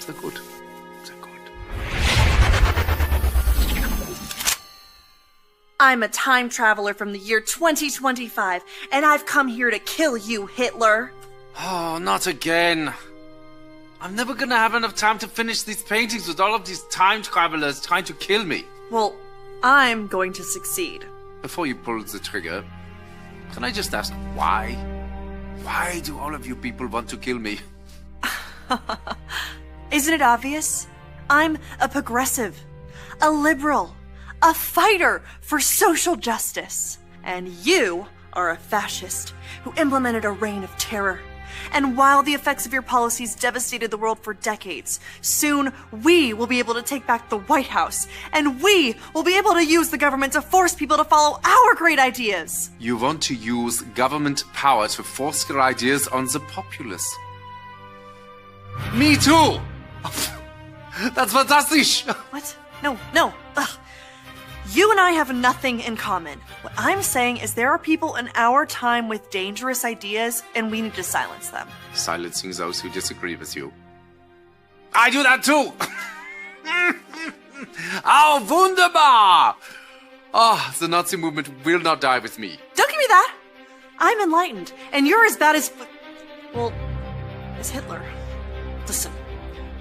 So good. So good. I'm a time traveler from the year 2025, and I've come here to kill you, Hitler. Oh, not again. I'm never gonna have enough time to finish these paintings with all of these time travelers trying to kill me. Well, I'm going to succeed. Before you pull the trigger, can I just ask why? Why do all of you people want to kill me? Isn't it obvious? I'm a progressive, a liberal, a fighter for social justice. And you are a fascist who implemented a reign of terror. And while the effects of your policies devastated the world for decades, soon we will be able to take back the White House, and we will be able to use the government to force people to follow our great ideas. You want to use government power to force your ideas on the populace. Me too! That's fantastic! What? No. Ugh. You and I have nothing in common. What I'm saying is there are people in our time with dangerous ideas, and we need to silence them. Silencing those who disagree with you. I do that too! Oh, wunderbar! Oh, the Nazi movement will not die with me. Don't give me that! I'm enlightened, and you're as bad as... well, as Hitler. Listen,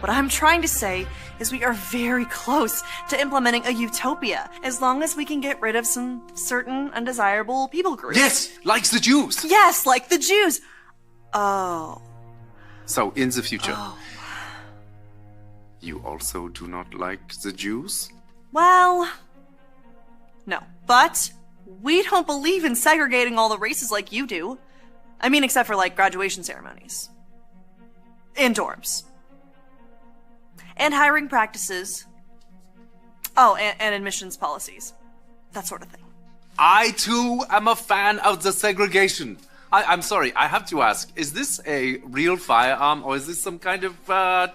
what I'm trying to say is we are very close to implementing a utopia, as long as we can get rid of some certain undesirable people groups. Yes, like the Jews. Yes, like the Jews. Oh. So, in the future, Oh. you also do not like the Jews? Well, no. But we don't believe in segregating all the races like you do. I mean, except for, like, graduation ceremonies. And dorms. And hiring practices. Oh, and admissions policies. That sort of thing. I, too, am a fan of the segregation. I'm sorry, I have to ask, is this a real firearm, or is this some kind of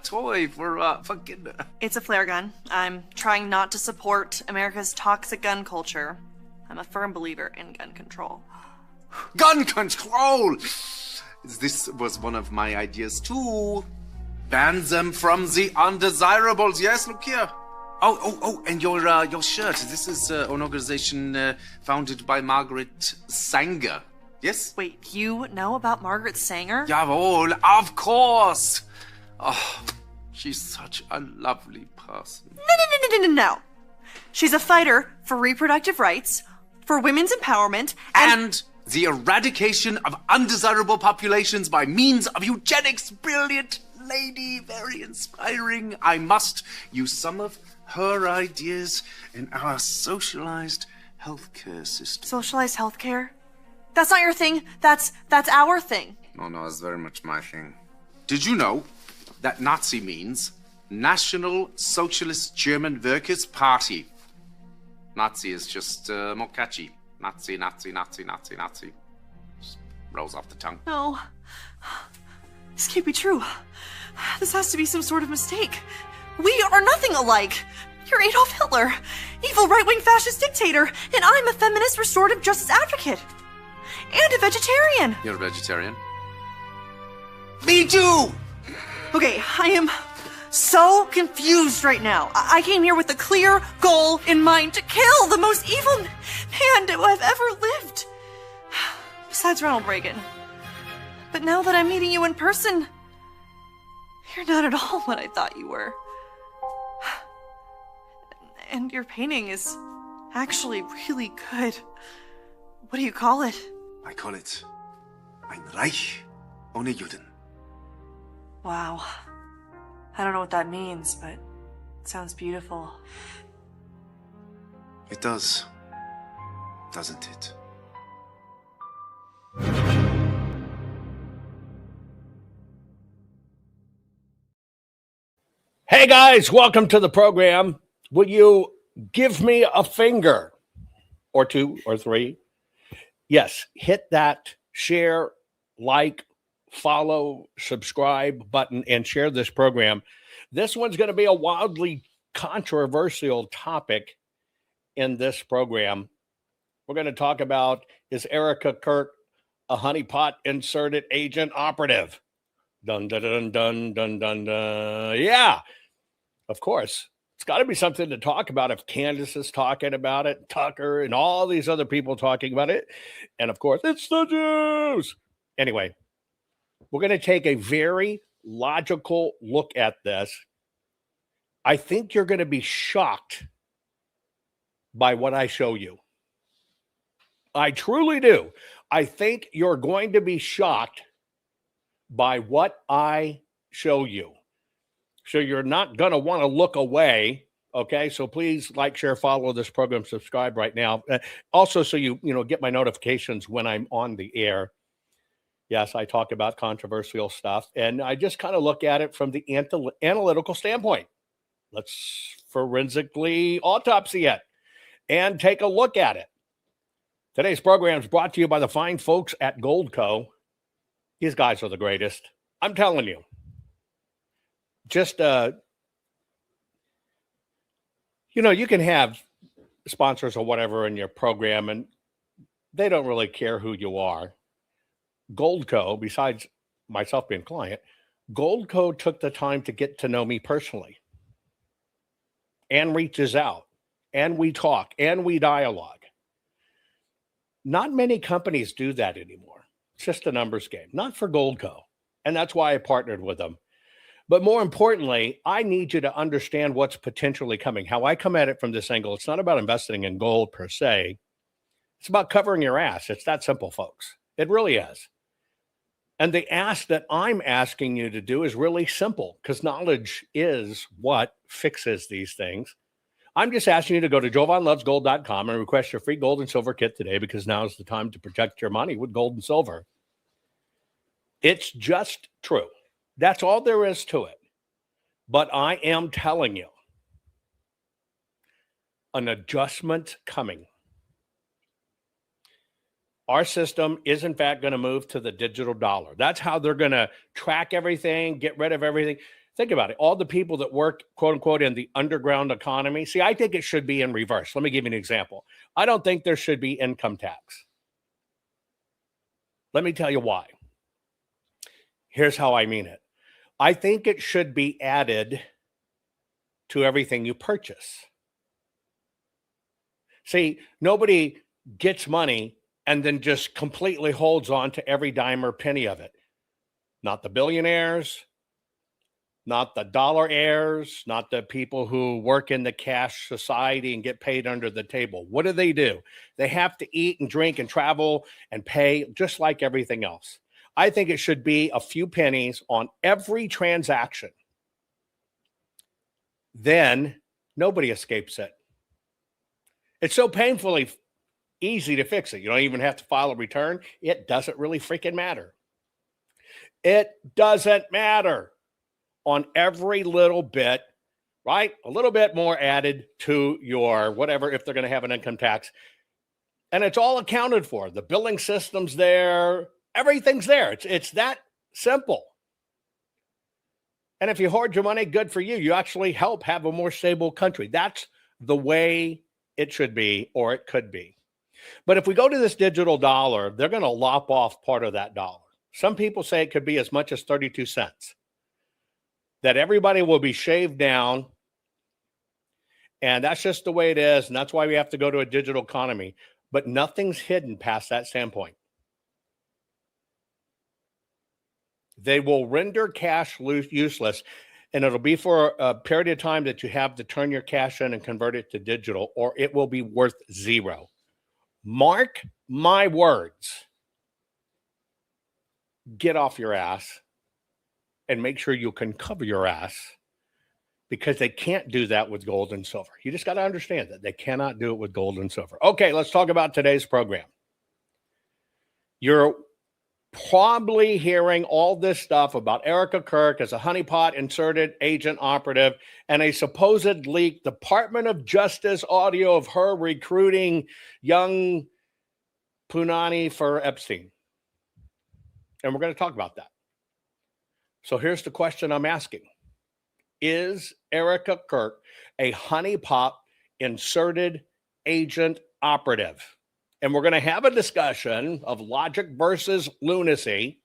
toy for kids? It's a flare gun. I'm trying not to support America's toxic gun culture. I'm a firm believer in gun control. Gun control! This was one of my ideas, too. Ban them from the undesirables. Yes, look here. Oh, and your shirt. This is an organization founded by Margaret Sanger. Yes? Wait, you know about Margaret Sanger? Jawohl, of course. Oh, she's such a lovely person. No. She's a fighter for reproductive rights, for women's empowerment, And the eradication of undesirable populations by means of eugenics. Brilliant lady, very inspiring. I must use some of her ideas in our socialized healthcare system. Socialized healthcare? That's not your thing. That's our thing. No, it's very much my thing. Did you know that Nazi means National Socialist German Workers' Party? Nazi is just more catchy. Nazi. Just rolls off the tongue. No. This can't be true. This has to be some sort of mistake. We are nothing alike. You're Adolf Hitler, evil right-wing fascist dictator, and I'm a feminist restorative justice advocate. And a vegetarian. You're a vegetarian? Me too! Okay, I am so confused right now. I came here with a clear goal in mind to kill the most evil man who I've ever lived. Besides Ronald Reagan. But now that I'm meeting you in person, you're not at all what I thought you were. And your painting is actually really good. What do you call it? I call it Ein Reich ohne Juden. Wow. I don't know what that means, but it sounds beautiful. It does, doesn't it? Hey guys, welcome to the program. Will you give me a finger or two or three? Yes, hit that share, like, follow, subscribe button and share this program. This one's going to be a wildly controversial topic in this program. We're going to talk about, is Erika Kirk a honeypot inserted agent operative? Dun, dun, dun, dun, dun, dun, dun. Yeah, of course. It's got to be something to talk about if Candace is talking about it, Tucker, and all these other people talking about it. And of course, it's the Jews. Anyway, we're going to take a very logical look at this. I think you're going to be shocked by what I show you. I truly do. I think you're going to be shocked by what I show you. So you're not going to want to look away. Okay. So please like, share, follow this program, subscribe right now. Also, so you get my notifications when I'm on the air. Yes, I talk about controversial stuff, and I just kind of look at it from the analytical standpoint. Let's forensically autopsy it and take a look at it. Today's program is brought to you by the fine folks at Goldco. These guys are the greatest. I'm telling you. Just, you can have sponsors or whatever in your program, and they don't really care who you are. Goldco, besides myself being a client, Goldco took the time to get to know me personally and reaches out, and we talk, and we dialogue. Not many companies do that anymore. It's just a numbers game, not for Goldco. And that's why I partnered with them. But more importantly, I need you to understand what's potentially coming. How I come at it from this angle, it's not about investing in gold per se. It's about covering your ass. It's that simple, folks. It really is. And the ask that I'm asking you to do is really simple, because knowledge is what fixes these things. I'm just asking you to go to jovanlovesgold.com and request your free gold and silver kit today, because now is the time to protect your money with gold and silver. It's just true. That's all there is to it. But I am telling you, an adjustment coming. Our system is, in fact, going to move to the digital dollar. That's how they're going to track everything, get rid of everything. Think about it. All the people that work, quote unquote, in the underground economy. See, I think it should be in reverse. Let me give you an example. I don't think there should be income tax. Let me tell you why. Here's how I mean it. I think it should be added to everything you purchase. See, nobody gets money and then just completely holds on to every dime or penny of it. Not the billionaires, not the dollar heirs, not the people who work in the cash society and get paid under the table. What do? They have to eat and drink and travel and pay just like everything else. I think it should be a few pennies on every transaction. Then nobody escapes it. It's so painfully easy to fix it. You don't even have to file a return. It doesn't really freaking matter. It doesn't matter on every little bit, right? A little bit more added to your whatever, if they're going to have an income tax. And it's all accounted for. The billing system's there. Everything's there. It's that simple. And if you hoard your money, good for you. You actually help have a more stable country. That's the way it should be, or it could be. But if we go to this digital dollar, they're going to lop off part of that dollar. Some people say it could be as much as 32 cents. That everybody will be shaved down. And that's just the way it is. And that's why we have to go to a digital economy. But nothing's hidden past that standpoint. They will render cash useless, and it'll be for a period of time that you have to turn your cash in and convert it to digital, or it will be worth zero. Mark my words. Get off your ass and make sure you can cover your ass, because they can't do that with gold and silver. You just got to understand that they cannot do it with gold and silver. Okay, let's talk about today's program. You're probably hearing all this stuff about Erika Kirk as a honeypot inserted agent operative and a supposed leaked Department of Justice audio of her recruiting young Punani for Epstein. And we're going to talk about that. So here's the question I'm asking. Is Erika Kirk a honeypot inserted agent operative? And we're going to have a discussion of logic versus lunacy.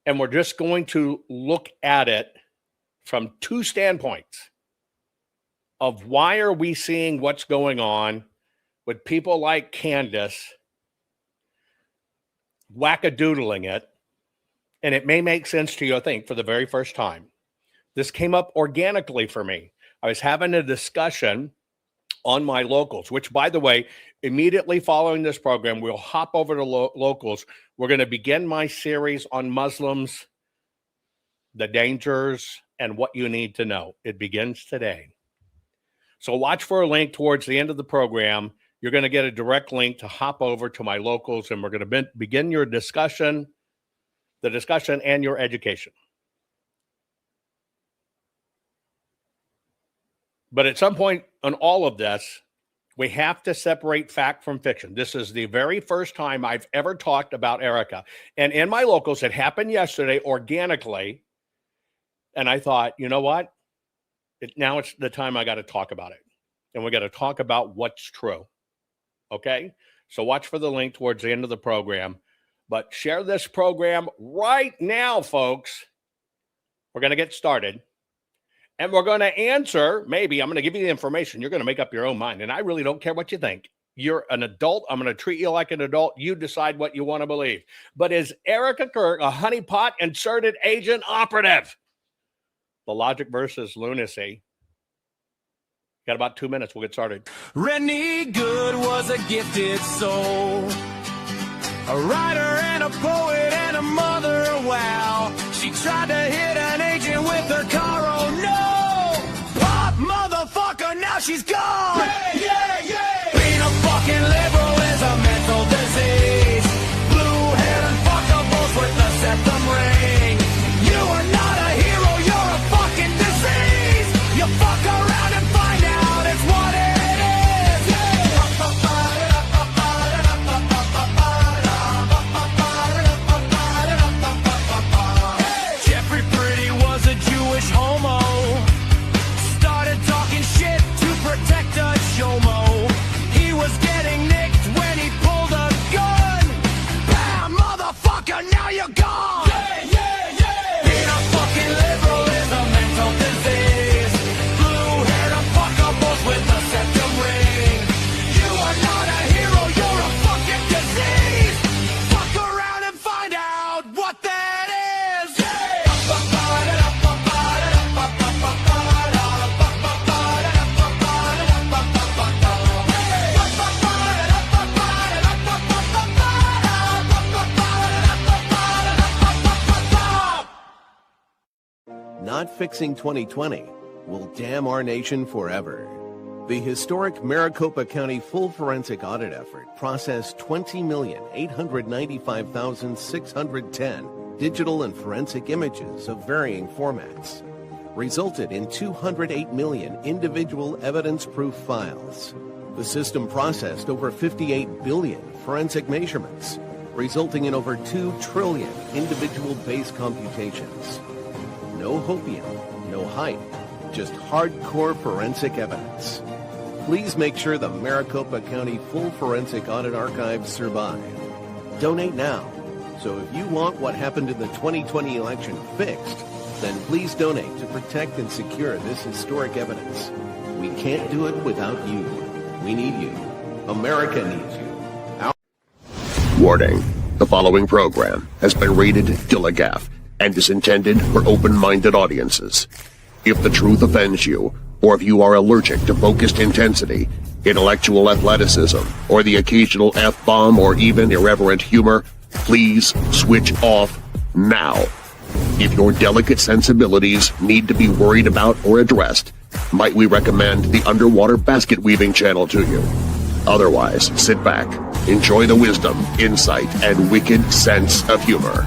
And we're just going to look at it from two standpoints of why are we seeing what's going on with people like Candace wackadoodling it. And it may make sense to you, I think, for the very first time. This came up organically for me. I was having a discussion on my locals, which, by the way, immediately following this program, we'll hop over to locals. We're going to begin my series on Muslims, the dangers, and what you need to know. It begins today. So watch for a link towards the end of the program. You're going to get a direct link to hop over to my locals, and we're going to begin your discussion, the discussion and your education. But at some point on all of this, we have to separate fact from fiction. This is the very first time I've ever talked about Erika. And in my locals, it happened yesterday organically. And I thought, you know what? Now it's the time I got to talk about it. And we got to talk about what's true. Okay? So watch for the link towards the end of the program. But share this program right now, folks. We're going to get started. And we're going to answer, maybe, I'm going to give you the information. You're going to make up your own mind. And I really don't care what you think. You're an adult. I'm going to treat you like an adult. You decide what you want to believe. But is Erika Kirk a honeypot inserted agent operative? The logic versus lunacy. Got about 2 minutes. We'll get started. Rennie Good was a gifted soul, a writer and a poet and a mother. Wow, she tried to hit an agent with her car. Oh no, pop motherfucker, now she's gone. Yeah. Being a fucking liberal is a mental disease. Blue-haired and fuckables with the septum ring. You are not a hero, you're a fucking disease. You fuck around and find out it's what it is. Jeffrey Pretty was a Jewish homo. Started talking shit to protect a chomo. He was getting nicked when he pulled a gun. Bam, motherfucker, now you're gone. Being a fucking liberal is a mental disease. Blue-haired and fuckables with a septum ring. You are not a hero, you're a fucking disease. Fuck around and find out what that is. Not fixing 2020 will damn our nation forever. The historic Maricopa County full forensic audit effort processed 20,895,610 digital and forensic images of varying formats, resulted in 208 million individual evidence-proof files. The system processed over 58 billion forensic measurements, resulting in over 2 trillion individual base computations. No hopium, no hype, just hardcore forensic evidence. Please make sure the Maricopa County Full Forensic Audit Archives survive. Donate now. So if you want what happened in the 2020 election fixed, then please donate to protect and secure this historic evidence. We can't do it without you. We need you. America needs you. Warning. The following program has been rated Gilligaff and is intended for open-minded audiences. If the truth offends you, or if you are allergic to focused intensity, intellectual athleticism, or the occasional F-bomb or even irreverent humor, please switch off now. If your delicate sensibilities need to be worried about or addressed, might we recommend the Underwater Basket Weaving channel to you? Otherwise, sit back, enjoy the wisdom, insight, and wicked sense of humor.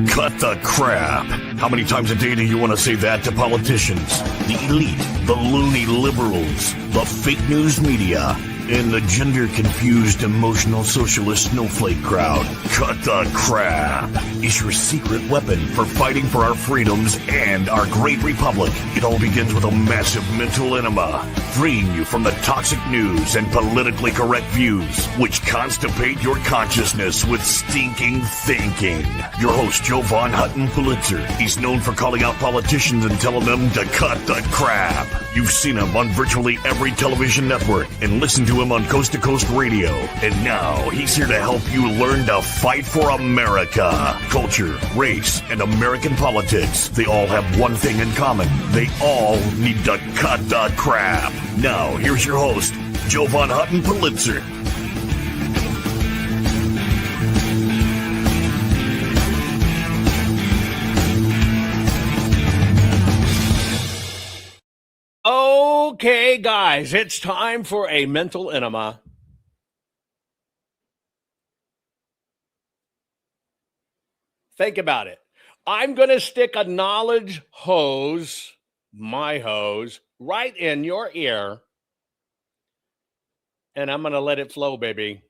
Cut the crap. How many times a day do you want to say that to politicians? The elite, the loony liberals, the fake news media. In the gender-confused, emotional socialist snowflake crowd, cut the crap is your secret weapon for fighting for our freedoms and our great republic. It all begins with a massive mental enema, freeing you from the toxic news and politically correct views, which constipate your consciousness with stinking thinking. Your host, Jovan Hutton Pulitzer. He's known for calling out politicians and telling them to cut the crap. You've seen him on virtually every television network and listened to him on Coast to Coast Radio. And now he's here to help you learn to fight for America. Culture, race, and American politics. They all have one thing in common. They all need to cut the crap. Now, here's your host, Jovan Hutton Pulitzer. Okay, guys, it's time for a mental enema. Think about it. I'm going to stick a knowledge hose, my hose, right in your ear, and I'm going to let it flow, baby.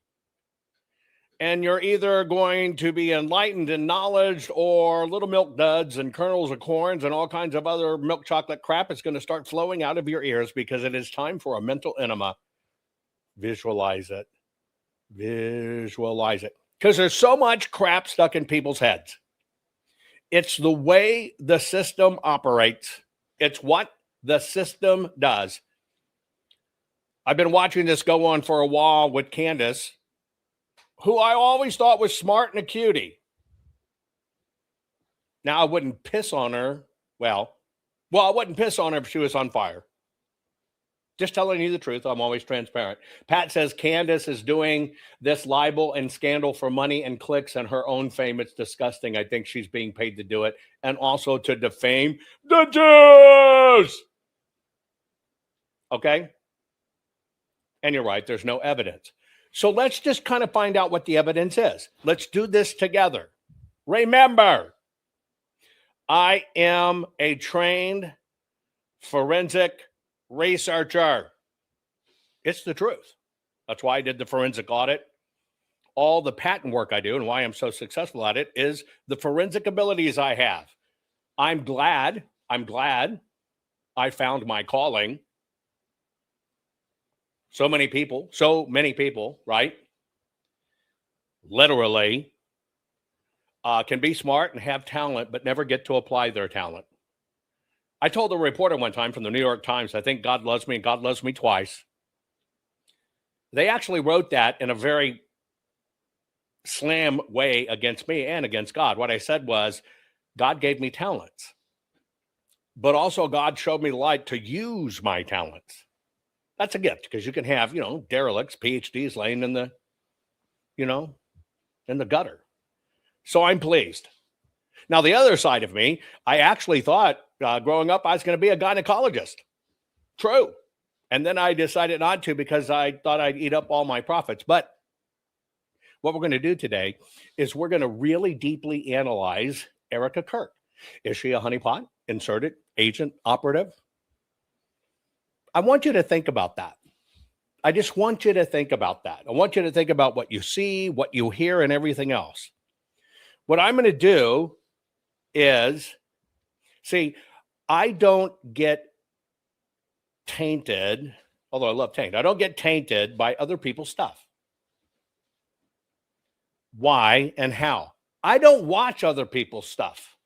And you're either going to be enlightened in knowledge or little milk duds and kernels of corns and all kinds of other milk chocolate crap is going to start flowing out of your ears because it is time for a mental enema. Visualize it. Visualize it. Because there's so much crap stuck in people's heads. It's the way the system operates. It's what the system does. I've been watching this go on for a while with Candace, who I always thought was smart and a cutie. Now, I wouldn't piss on her. Well, I wouldn't piss on her if she was on fire. Just telling you the truth. I'm always transparent. Pat says Candace is doing this libel and scandal for money and clicks and her own fame. It's disgusting. I think she's being paid to do it and also to defame the Jews. Okay? And you're right. There's no evidence. So let's just kind of find out what the evidence is. Let's do this together. Remember, I am a trained forensic researcher. It's the truth. That's why I did the forensic audit. All the patent work I do and why I'm so successful at it is the forensic abilities I have. I'm glad I found my calling. So many people, right? Literally can be smart and have talent, but never get to apply their talent. I told a reporter one time from the New York Times, I think God loves me and God loves me twice. They actually wrote that in a very slam way against me and against God. What I said was, God gave me talents, but also God showed me the light to use my talents. That's a gift because you can have, derelicts, PhDs laying in the, in the gutter. So I'm pleased. Now, the other side of me, I actually thought growing up I was going to be a gynecologist. True. And then I decided not to because I thought I'd eat up all my profits. But what we're going to do today is we're going to really deeply analyze Erika Kirk. Is she a honeypot, inserted, agent, operative? I want you to think about that. I just want you to think about that. I want you to think about what you see, what you hear, and everything else. What I'm going to do is, I don't get tainted, although I love taint. I don't get tainted by other people's stuff. Why and how? I don't watch other people's stuff.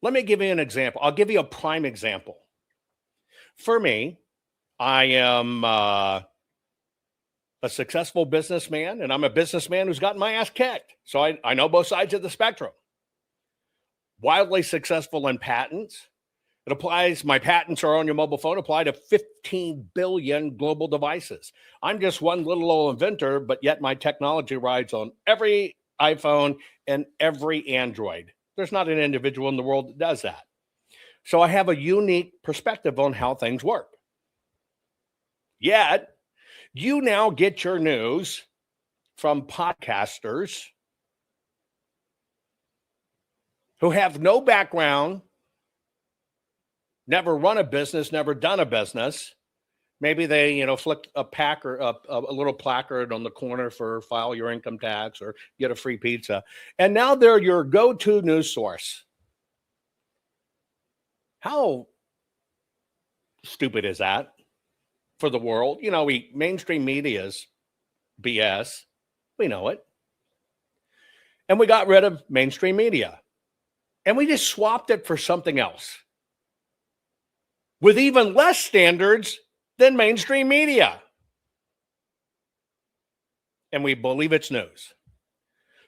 Let me give you an example. I'll give you a prime example. For me, I am a successful businessman, and I'm a businessman who's gotten my ass kicked. So I know both sides of the spectrum. Wildly successful in patents. It applies, my patents are on your mobile phone, apply to 15 billion global devices. I'm just one little old inventor, but yet my technology rides on every iPhone and every Android. There's not an individual in the world that does that. So I have a unique perspective on how things work. Yet, you now get your news from podcasters who have no background, never run a business, never done a business, Maybe they, flick a little placard on the corner for file your income tax or get a free pizza. And now they're your go-to news source. How stupid is that for the world? Mainstream media's BS. We know it. And we got rid of mainstream media. And we just swapped it for something else with even less standards than mainstream media. And we believe it's news.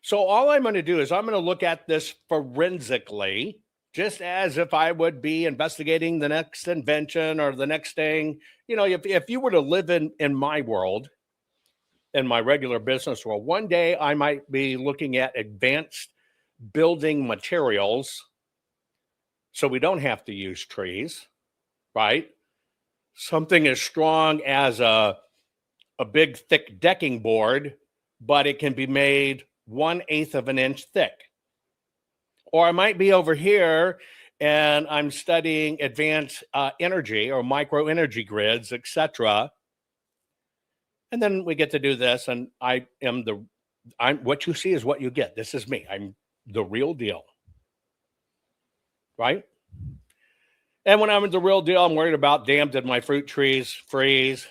So all I'm going to do is I'm going to look at this forensically, just as if I would be investigating the next invention or the next thing. If you were to live in my world, in my regular business world, one day I might be looking at advanced building materials so we don't have to use trees, right? Something as strong as a big, thick decking board, but it can be made 1/8 of an inch thick. Or I might be over here and I'm studying advanced energy or micro energy grids, etc. And then we get to do this, and I'm what you see is what you get. This is me. I'm the real deal, right? And when I'm in the real deal, I'm worried about, damn, did my fruit trees freeze?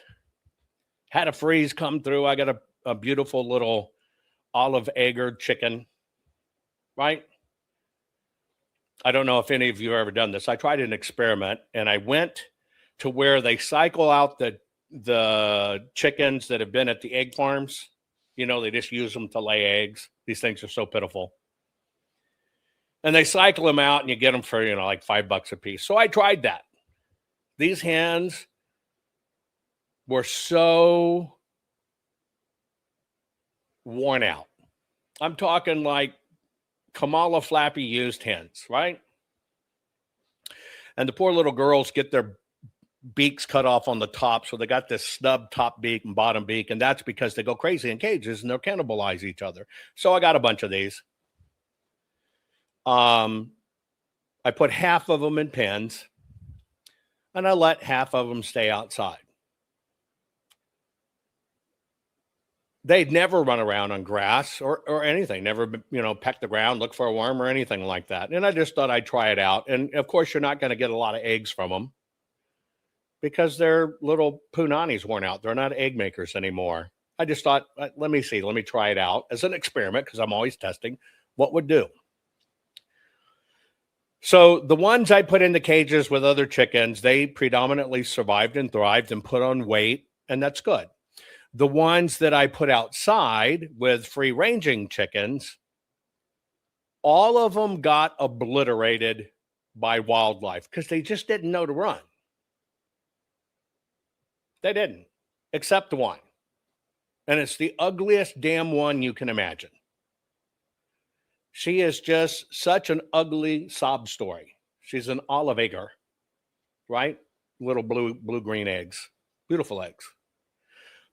Had a freeze come through. I got a beautiful little olive egger chicken, right? I don't know if any of you have ever done this. I tried an experiment, and I went to where they cycle out the chickens that have been at the egg farms. They just use them to lay eggs. These things are so pitiful. And they cycle them out and you get them for, like $5 a piece. So I tried that. These hens were so worn out. I'm talking like Kamala Flappy used hens, right? And the poor little girls get their beaks cut off on the top. So they got this snub top beak and bottom beak. And that's because they go crazy in cages and they'll cannibalize each other. So I got a bunch of these. I put half of them in pens and I let half of them stay outside. They'd never run around on grass or anything, never, peck the ground, look for a worm or anything like that. And I just thought I'd try it out. And of course, you're not going to get a lot of eggs from them because their little punani's worn out. They're not egg makers anymore. I just thought, let me try it out as an experiment because I'm always testing what would do. So the ones I put in the cages with other chickens, they predominantly survived and thrived and put on weight, and that's good. The ones that I put outside with free-ranging chickens, all of them got obliterated by wildlife because they just didn't know to run. They didn't, except one. And it's the ugliest damn one you can imagine. She is just such an ugly sob story. She's an olive egger, right? Little blue-green eggs, beautiful eggs.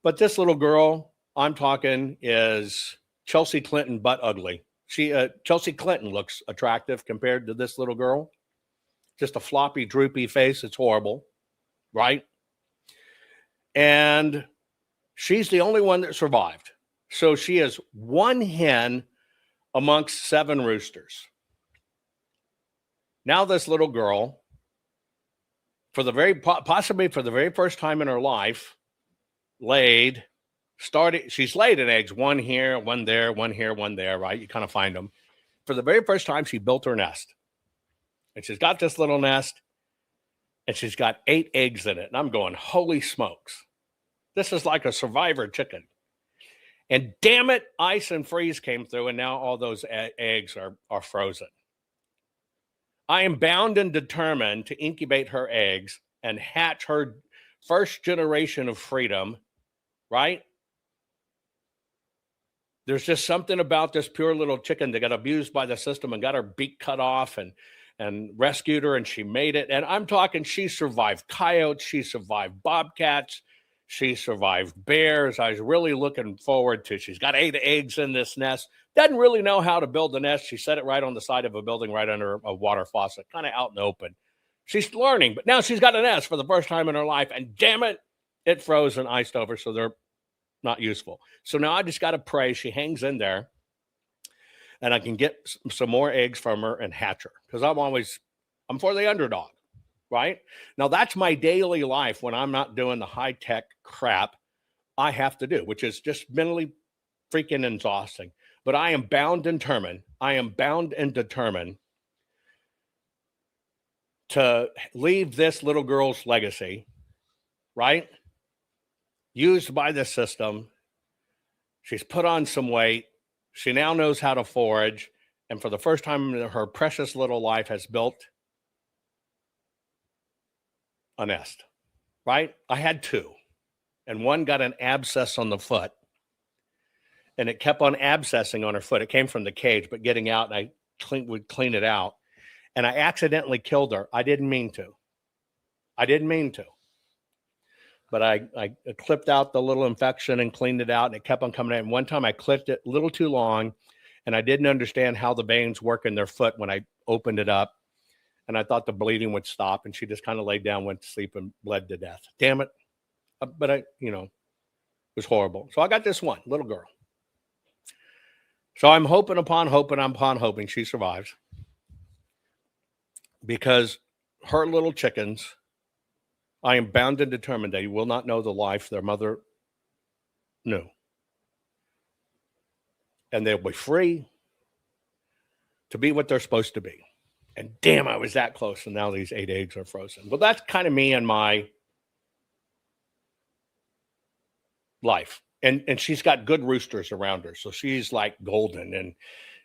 But this little girl, I'm talking, is Chelsea Clinton butt ugly. Chelsea Clinton looks attractive compared to this little girl. Just a floppy, droopy face. It's horrible, right? And she's the only one that survived. So she is one hen amongst 7 roosters. Now this little girl, possibly for the very first time in her life, she's laid an eggs, one here, one there, one here, one there, right? You kind of find them. For the very first time, she built her nest. And she's got this little nest, and she's got 8 eggs in it. And I'm going, holy smokes. This is like a survivor chicken. And damn it, ice and freeze came through, and now all those eggs are frozen. I am bound and determined to incubate her eggs and hatch her first generation of freedom, right? There's just something about this pure little chicken that got abused by the system and got her beak cut off and rescued her, and she made it. And I'm talking, she survived coyotes, she survived bobcats, she survived bears. I was really looking forward to, she's got 8 eggs in this nest. Doesn't really know how to build the nest. She set it right on the side of a building right under a water faucet, kind of out in the open. She's learning, but now she's got a nest for the first time in her life. And damn it, it froze and iced over, so they're not useful. So now I just got to pray she hangs in there and I can get some more eggs from her and hatch her, because I'm for the underdog, right? Now that's my daily life when I'm not doing the high-tech crap I have to do, which is just mentally freaking exhausting. But I am bound and determined to leave this little girl's legacy, right? Used by the system. She's put on some weight. She now knows how to forage. And for the first time in her precious little life has built a nest, right? I had two. And one got an abscess on the foot. And it kept on abscessing on her foot. It came from the cage, but getting out, and I would clean it out. And I accidentally killed her. I didn't mean to. But I clipped out the little infection and cleaned it out, and it kept on coming in. And one time I clipped it a little too long, and I didn't understand how the veins work in their foot when I opened it up. And I thought the bleeding would stop, and she just kind of laid down, went to sleep, and bled to death. Damn it. But it was horrible. So I got this one little girl. So I'm hoping she survives, because her little chickens, I am bound and determined they will not know the life their mother knew. And they'll be free to be what they're supposed to be. And damn, I was that close, and now these 8 eggs are frozen. Well, that's kind of me and my life. And she's got good roosters around her. So she's like golden,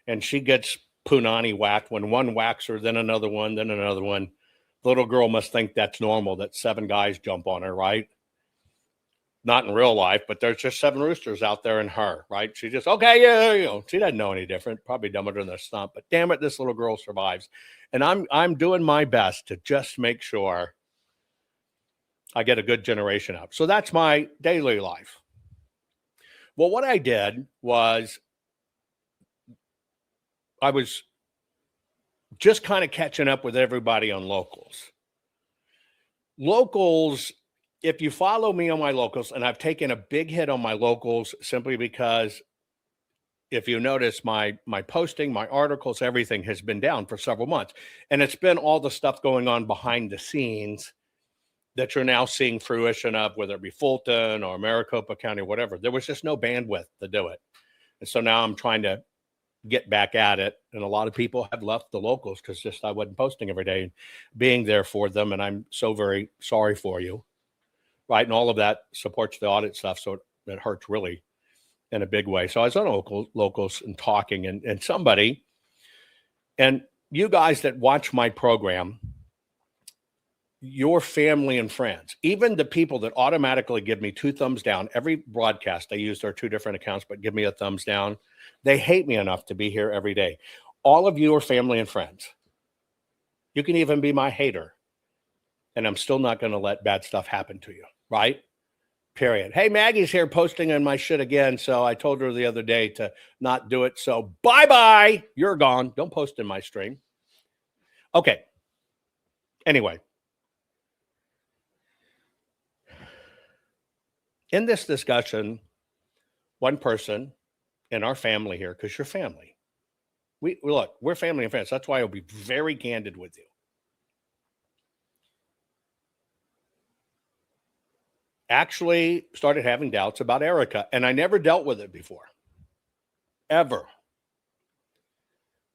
and she gets punani whacked. When one whacks her, then another one, then another one. The little girl must think that's normal, that 7 guys jump on her, right? Not in real life, but there's just 7 roosters out there in her, right? She just, okay, yeah, she doesn't know any different. Probably dumber than a stump, but damn it, this little girl survives. And I'm doing my best to just make sure I get a good generation up. So that's my daily life. Well, what I did was I was just kind of catching up with everybody on locals. Locals, if you follow me on my locals, and I've taken a big hit on my locals simply because if you notice my posting, my articles, everything has been down for several months. And it's been all the stuff going on behind the scenes that you're now seeing fruition of, whether it be Fulton or Maricopa County, whatever. There was just no bandwidth to do it. And so now I'm trying to get back at it. And a lot of people have left the locals because just I wasn't posting every day and being there for them. And I'm so very sorry for you. Right. And all of that supports the audit stuff. So it hurts really in a big way. So I was on locals and talking and somebody, and you guys that watch my program, your family and friends, even the people that automatically give me 2 thumbs down every broadcast, they use their 2 different accounts, but give me a thumbs down. They hate me enough to be here every day. All of you are family and friends. You can even be my hater, and I'm still not going to let bad stuff happen to you, right? Period. Hey, Maggie's here posting on my shit again, so I told her the other day to not do it. So bye-bye. You're gone. Don't post in my stream. Okay. Anyway. In this discussion, one person in our family here, because you're family, we're family and friends. That's why I'll be very candid with you. Actually started having doubts about Erika, and I never dealt with it before, ever.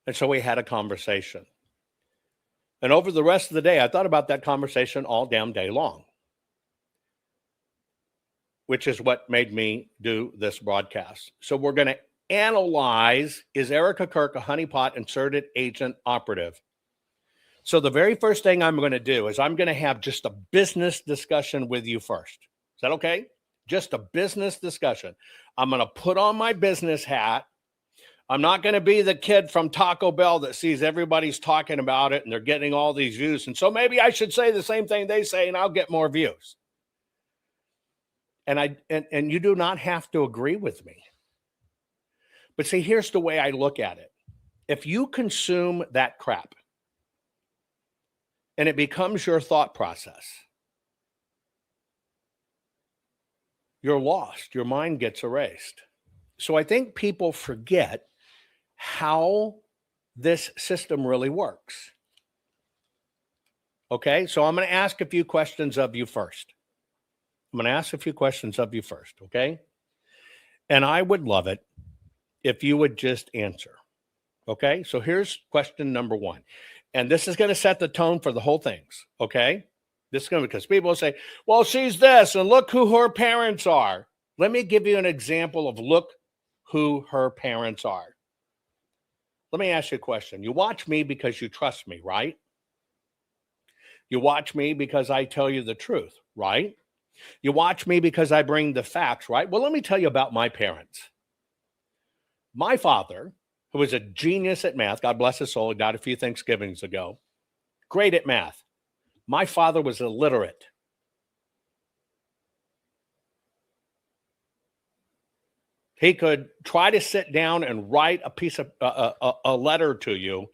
And so we had a conversation. And over the rest of the day, I thought about that conversation all damn day long, which is what made me do this broadcast. So we're going to analyze, is Erika Kirk a honeypot inserted agent operative? So the very first thing I'm going to do is I'm going to have just a business discussion with you first. Is that okay? Just a business discussion. I'm going to put on my business hat. I'm not going to be the kid from Taco Bell that sees everybody's talking about it and they're getting all these views. And so maybe I should say the same thing they say and I'll get more views. And you do not have to agree with me. But see, here's the way I look at it. If you consume that crap and it becomes your thought process, you're lost. Your mind gets erased. So I think people forget how this system really works. Okay, so I'm going to ask a few questions of you first. Okay? And I would love it if you would just answer. Okay, so here's question number one. And this is going to set the tone for the whole things. Okay, this is going to, because people will say, well, she's this, and look who her parents are. Let me give you an example of look who her parents are. Let me ask you a question. You watch me because you trust me, right? You watch me because I tell you the truth, right? You watch me because I bring the facts, right? Well, let me tell you about my parents. My father, who was a genius at math, God bless his soul, he died a few Thanksgivings ago, great at math. My father was illiterate. He could try to sit down and write a piece of a letter to you,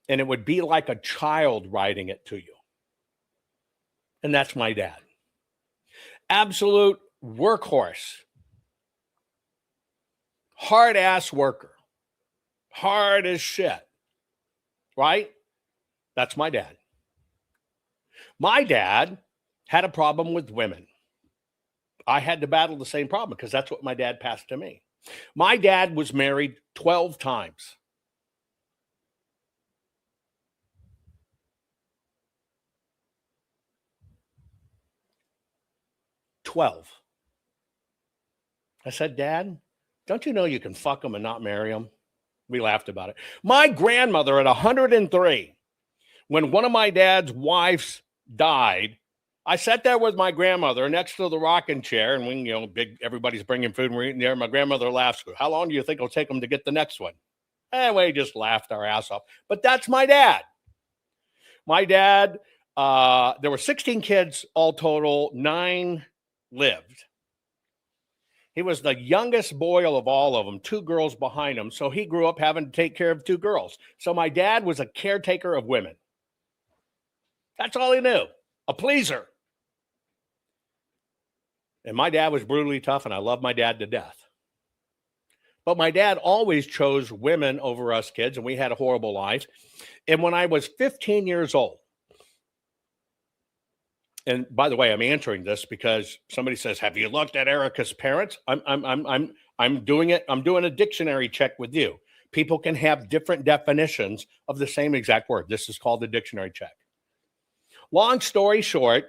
and it would be like a child writing it to you. And that's my dad. Absolute workhorse. Hard-ass worker. Hard as shit. Right? That's my dad. My dad had a problem with women. I had to battle the same problem because that's what my dad passed to me. My dad was married 12 times. 12. I said, Dad, don't you know you can fuck them and not marry them? We laughed about it. My grandmother at 103, when one of my dad's wives died, I sat there with my grandmother next to the rocking chair, and when, everybody's bringing food and we're eating there. My grandmother laughs. How long do you think it'll take them to get the next one? Anyway, we just laughed our ass off. But that's my dad. My dad, there were 16 kids all total, 9 lived. He was the youngest boy of all of them, 2 girls behind him. So he grew up having to take care of 2 girls. So my dad was a caretaker of women. That's all he knew, a pleaser. And my dad was brutally tough, and I love my dad to death. But my dad always chose women over us kids, and we had a horrible life. And when I was 15 years old, and by the way, I'm answering this because somebody says, "Have you looked at Erika's parents?" I'm doing it. I'm doing a dictionary check with you. People can have different definitions of the same exact word. This is called the dictionary check. Long story short,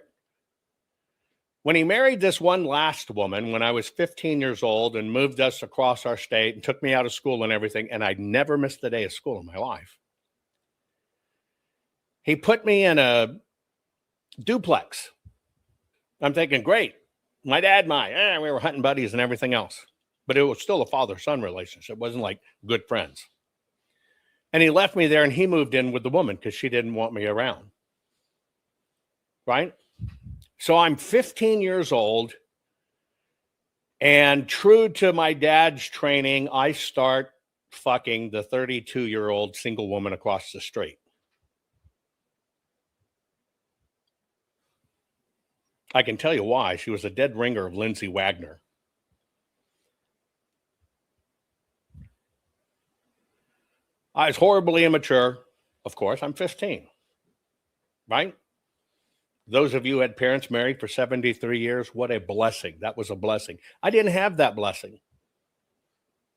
when he married this one last woman when I was 15 years old and moved us across our state and took me out of school and everything, and I'd never missed a day of school in my life, he put me in a duplex. I'm thinking, great. My dad and I, we were hunting buddies and everything else. But it was still a father-son relationship. It wasn't like good friends. And he left me there, and he moved in with the woman because she didn't want me around. Right? So I'm 15 years old, and true to my dad's training, I start fucking the 32-year-old single woman across the street. I can tell you why. She was a dead ringer of Lindsay Wagner. I was horribly immature. Of course, I'm 15. Right? Those of you who had parents married for 73 years, what a blessing. That was a blessing. I didn't have that blessing.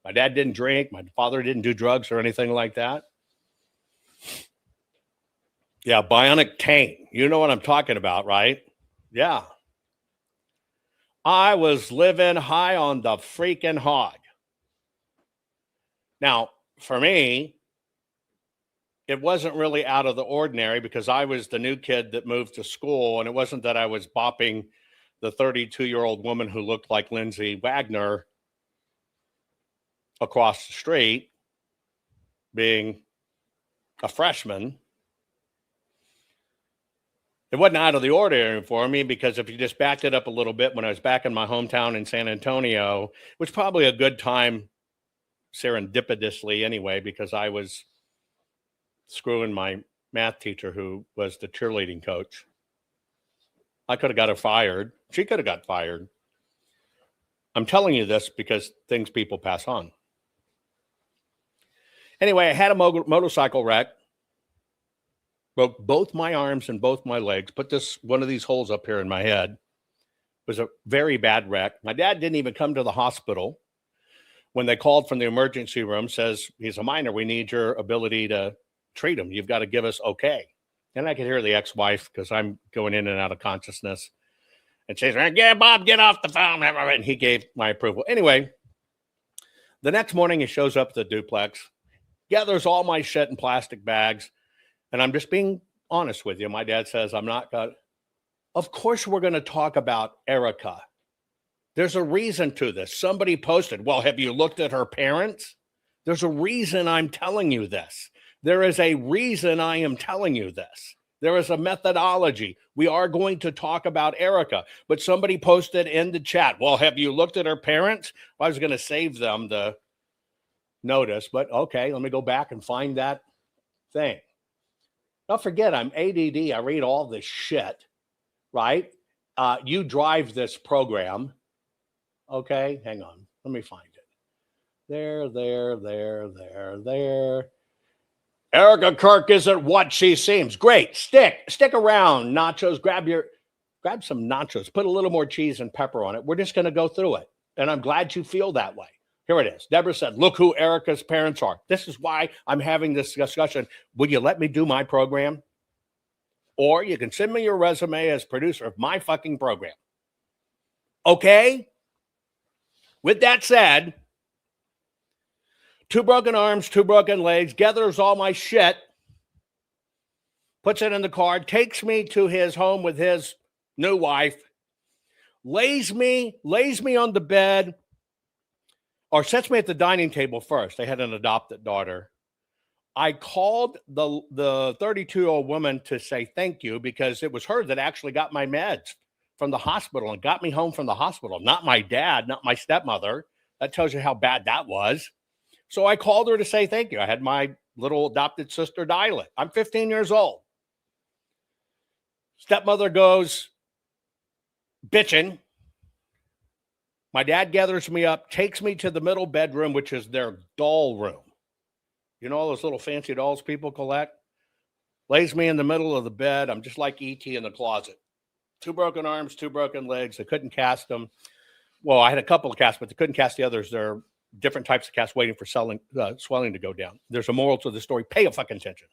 My dad didn't drink. My father didn't do drugs or anything like that. Yeah, bionic taint. You know what I'm talking about, right? Yeah. I was living high on the freaking hog. Now, for me, it wasn't really out of the ordinary because I was the new kid that moved to school, and it wasn't that I was bopping the 32-year-old woman who looked like Lindsay Wagner across the street, being a freshman. It wasn't out of the ordinary for me because if you just backed it up a little bit, when I was back in my hometown in San Antonio, it was probably a good time serendipitously anyway, because I was screwing my math teacher who was the cheerleading coach. I could have got her fired. She could have got fired. I'm telling you this because things people pass on. Anyway, I had a motorcycle wreck. Broke both my arms and both my legs. Put one of these holes up here in my head. It was a very bad wreck. My dad didn't even come to the hospital. When they called from the emergency room, says, he's a minor. We need your ability to treat him. You've got to give us okay. And I could hear the ex-wife, because I'm going in and out of consciousness. And she's like, yeah, Bob, get off the phone. And he gave my approval. Anyway, the next morning he shows up at the duplex, gathers all my shit in plastic bags. And I'm just being honest with you. My dad says, of course we're going to talk about Erika. There's a reason to this. Somebody posted, well, have you looked at her parents? There's a reason I'm telling you this. There is a reason I am telling you this. There is a methodology. We are going to talk about Erika. But somebody posted in the chat, well, have you looked at her parents? Well, I was going to save them the notice, but okay, let me go back and find that thing. Don't forget, I'm ADD. I read all this shit, right? You drive this program. Okay, hang on. Let me find it. There. Erika Kirk isn't what she seems. Great. Stick around. Nachos. Grab some nachos. Put a little more cheese and pepper on it. We're just going to go through it. And I'm glad you feel that way. Here it is. Deborah said, look who Erika's parents are. This is why I'm having this discussion. Would you let me do my program? Or you can send me your resume as producer of my fucking program. Okay? With that said, 2 broken arms, 2 broken legs, gathers all my shit, puts it in the car, takes me to his home with his new wife, lays me on the bed, or sets me at the dining table first. They had an adopted daughter. I called the 32-year-old woman to say thank you because it was her that actually got my meds from the hospital and got me home from the hospital. Not my dad, not my stepmother. That tells you how bad that was. So I called her to say thank you. I had my little adopted sister dial it. I'm 15 years old. Stepmother goes bitching. My dad gathers me up, takes me to the middle bedroom, which is their doll room. You know all those little fancy dolls people collect? Lays me in the middle of the bed. I'm just like E.T. in the closet. 2 broken arms, 2 broken legs. They couldn't cast them. Well, I had a couple of casts, but they couldn't cast the others. There are different types of casts waiting for swelling to go down. There's a moral to the story. Pay a fucking attention.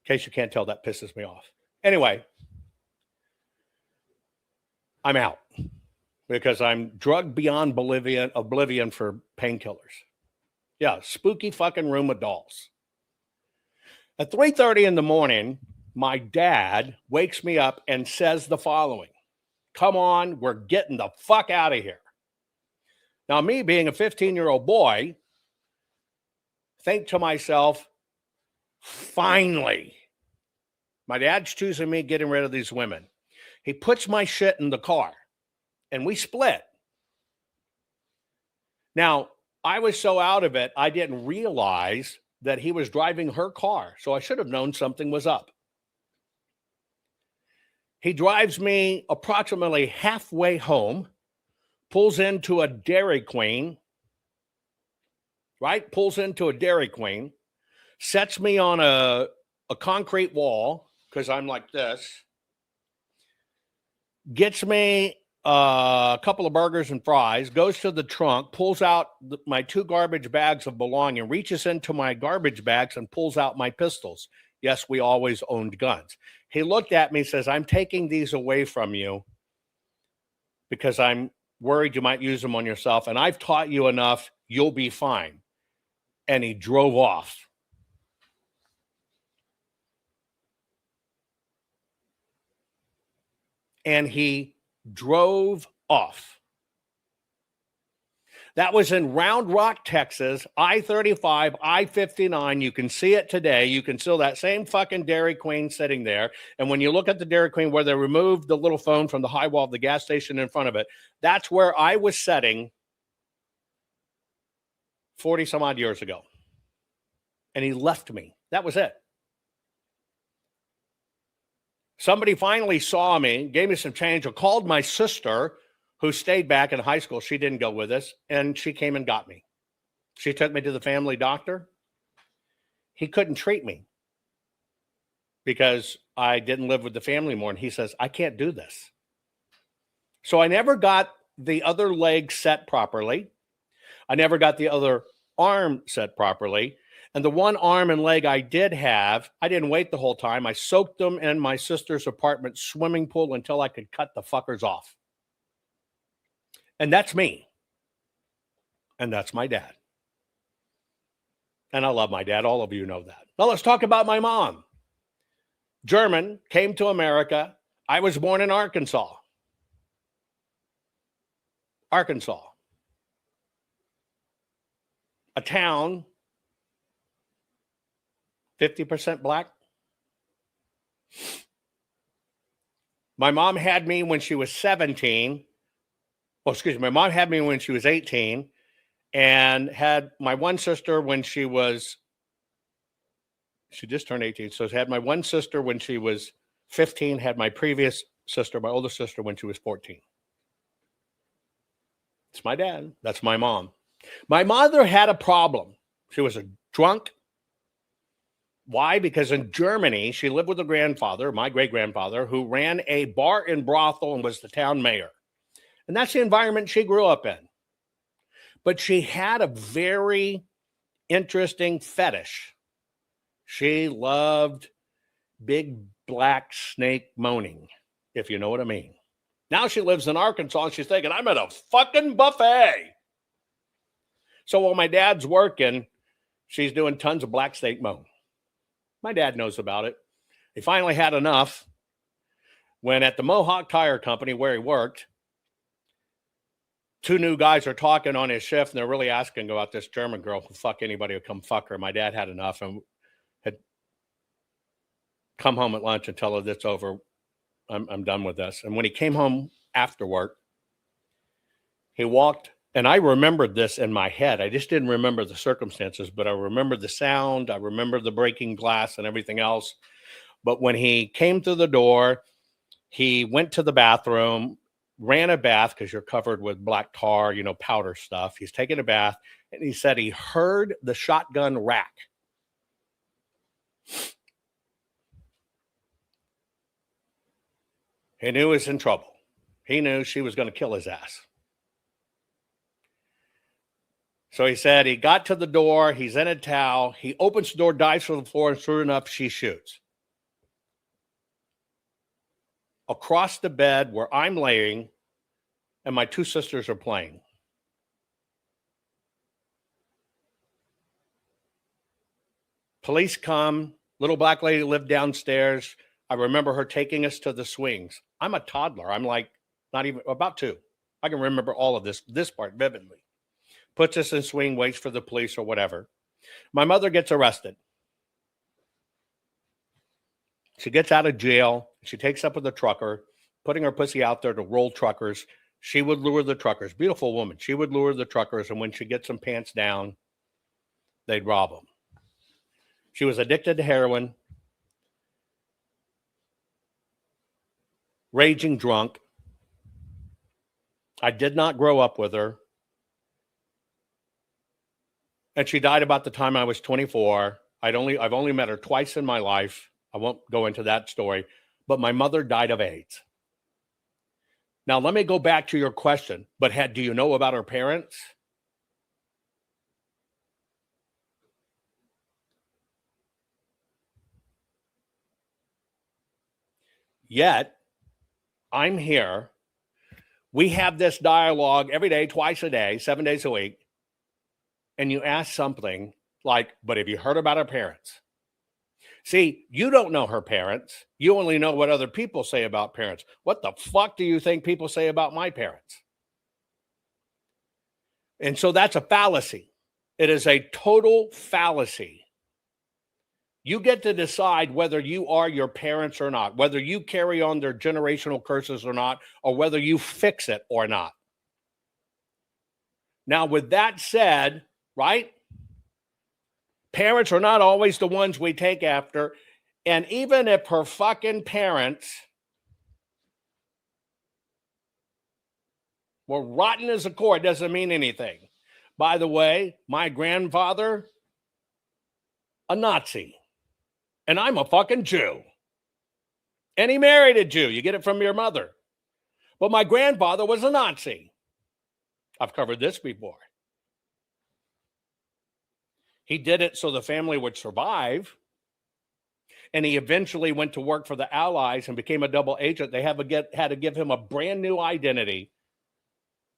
In case you can't tell, that pisses me off. Anyway, I'm out because I'm drugged beyond oblivion for painkillers. Yeah, spooky fucking room of dolls. At 3:30 in the morning, my dad wakes me up and says the following: come on, we're getting the fuck out of here. Now, me being a 15-year-old boy, think to myself, finally, my dad's choosing me, getting rid of these women. He puts my shit in the car and we split. Now, I was so out of it, I didn't realize that he was driving her car. So I should have known something was up. He drives me approximately halfway home, pulls into a Dairy Queen, right? Pulls into a Dairy Queen, sets me on a concrete wall because I'm like this, gets me a couple of burgers and fries, goes to the trunk, pulls out my 2 garbage bags of belonging, reaches into my garbage bags and pulls out my pistols. Yes, we always owned guns. He looked at me and says, I'm taking these away from you because I'm worried you might use them on yourself, and I've taught you enough, you'll be fine. And he drove off. And he drove off. That was in Round Rock, Texas, I-35, I-59. You can see it today. You can see that same fucking Dairy Queen sitting there. And when you look at the Dairy Queen where they removed the little phone from the high wall of the gas station in front of it, that's where I was sitting 40 some odd years ago. And he left me. That was it. Somebody finally saw me, gave me some change, or called my sister, who stayed back in high school. She didn't go with us, and she came and got me. She took me to the family doctor. He couldn't treat me because I didn't live with the family more. And he says, I can't do this. So I never got the other leg set properly. I never got the other arm set properly. And the one arm and leg I did have, I didn't wait the whole time. I soaked them in my sister's apartment swimming pool until I could cut the fuckers off. And that's me. And that's my dad. And I love my dad. All of you know that. Now let's talk about my mom. German, came to America. I was born in Arkansas. Arkansas. A town, 50% black. My mom had me when she was 17. My mom had me when she was 18 and had my one sister when she just turned 18. So had my one sister when she was 15, had my previous sister, my older sister, when she was 14. It's my dad. That's my mom. My mother had a problem. She was a drunk. Why? Because in Germany, she lived with a grandfather, my great-grandfather, who ran a bar and brothel and was the town mayor. And that's the environment she grew up in. But she had a very interesting fetish. She loved big black snake moaning, if you know what I mean. Now she lives in Arkansas and she's thinking, I'm at a fucking buffet. So while my dad's working, she's doing tons of black snake moan. My dad knows about it. He finally had enough when at the Mohawk Tire Company where he worked, two new guys are talking on his shift and they're really asking about this German girl who fuck anybody who come fuck her. My dad had enough and had come home at lunch and tell her it's over. I'm done with this. And when he came home after work, he walked, and I remembered this in my head. I just didn't remember the circumstances, but I remember the sound. I remember the breaking glass and everything else. But when he came through the door, he went to the bathroom, ran a bath because you're covered with black tar, powder stuff. He's taking a bath, and he said he heard the shotgun rack. He knew he was in trouble. He knew she was going to kill his ass. So he said he got to the door. He's in a towel. He opens the door, dives to the floor, and sure enough, she shoots. Across the bed where I'm laying and my two sisters are playing. Police come. Little black lady lived downstairs. I remember her taking us to the swings. I'm a toddler. I'm like not even about 2. I can remember all of this part vividly. Puts us in swing, waits for the police or whatever. My mother gets arrested. She gets out of jail. She takes up with a trucker, putting her pussy out there to roll truckers. She would lure the truckers. Beautiful woman. She would lure the truckers, and when she gets some pants down, they'd rob them. She was addicted to heroin. Raging drunk. I did not grow up with her. And she died about the time I was 24. I've only met her twice in my life. I won't go into that story. But my mother died of AIDS. Now, let me go back to your question. But do you know about her parents? Yet, I'm here. We have this dialogue every day, twice a day, 7 days a week. And you ask something like, but have you heard about her parents? See, you don't know her parents. You only know what other people say about parents. What the fuck do you think people say about my parents? And so that's a fallacy. It is a total fallacy. You get to decide whether you are your parents or not, whether you carry on their generational curses or not, or whether you fix it or not. Now, with that said, right? Parents are not always the ones we take after. And even if her fucking parents Well, rotten as a core doesn't mean anything. By the way, my grandfather, a Nazi, and I'm a fucking Jew. And he married a Jew. You get it from your mother. But my grandfather was a Nazi. I've covered this before. He did it so the family would survive. And he eventually went to work for the Allies and became a double agent. They had to give him a brand new identity.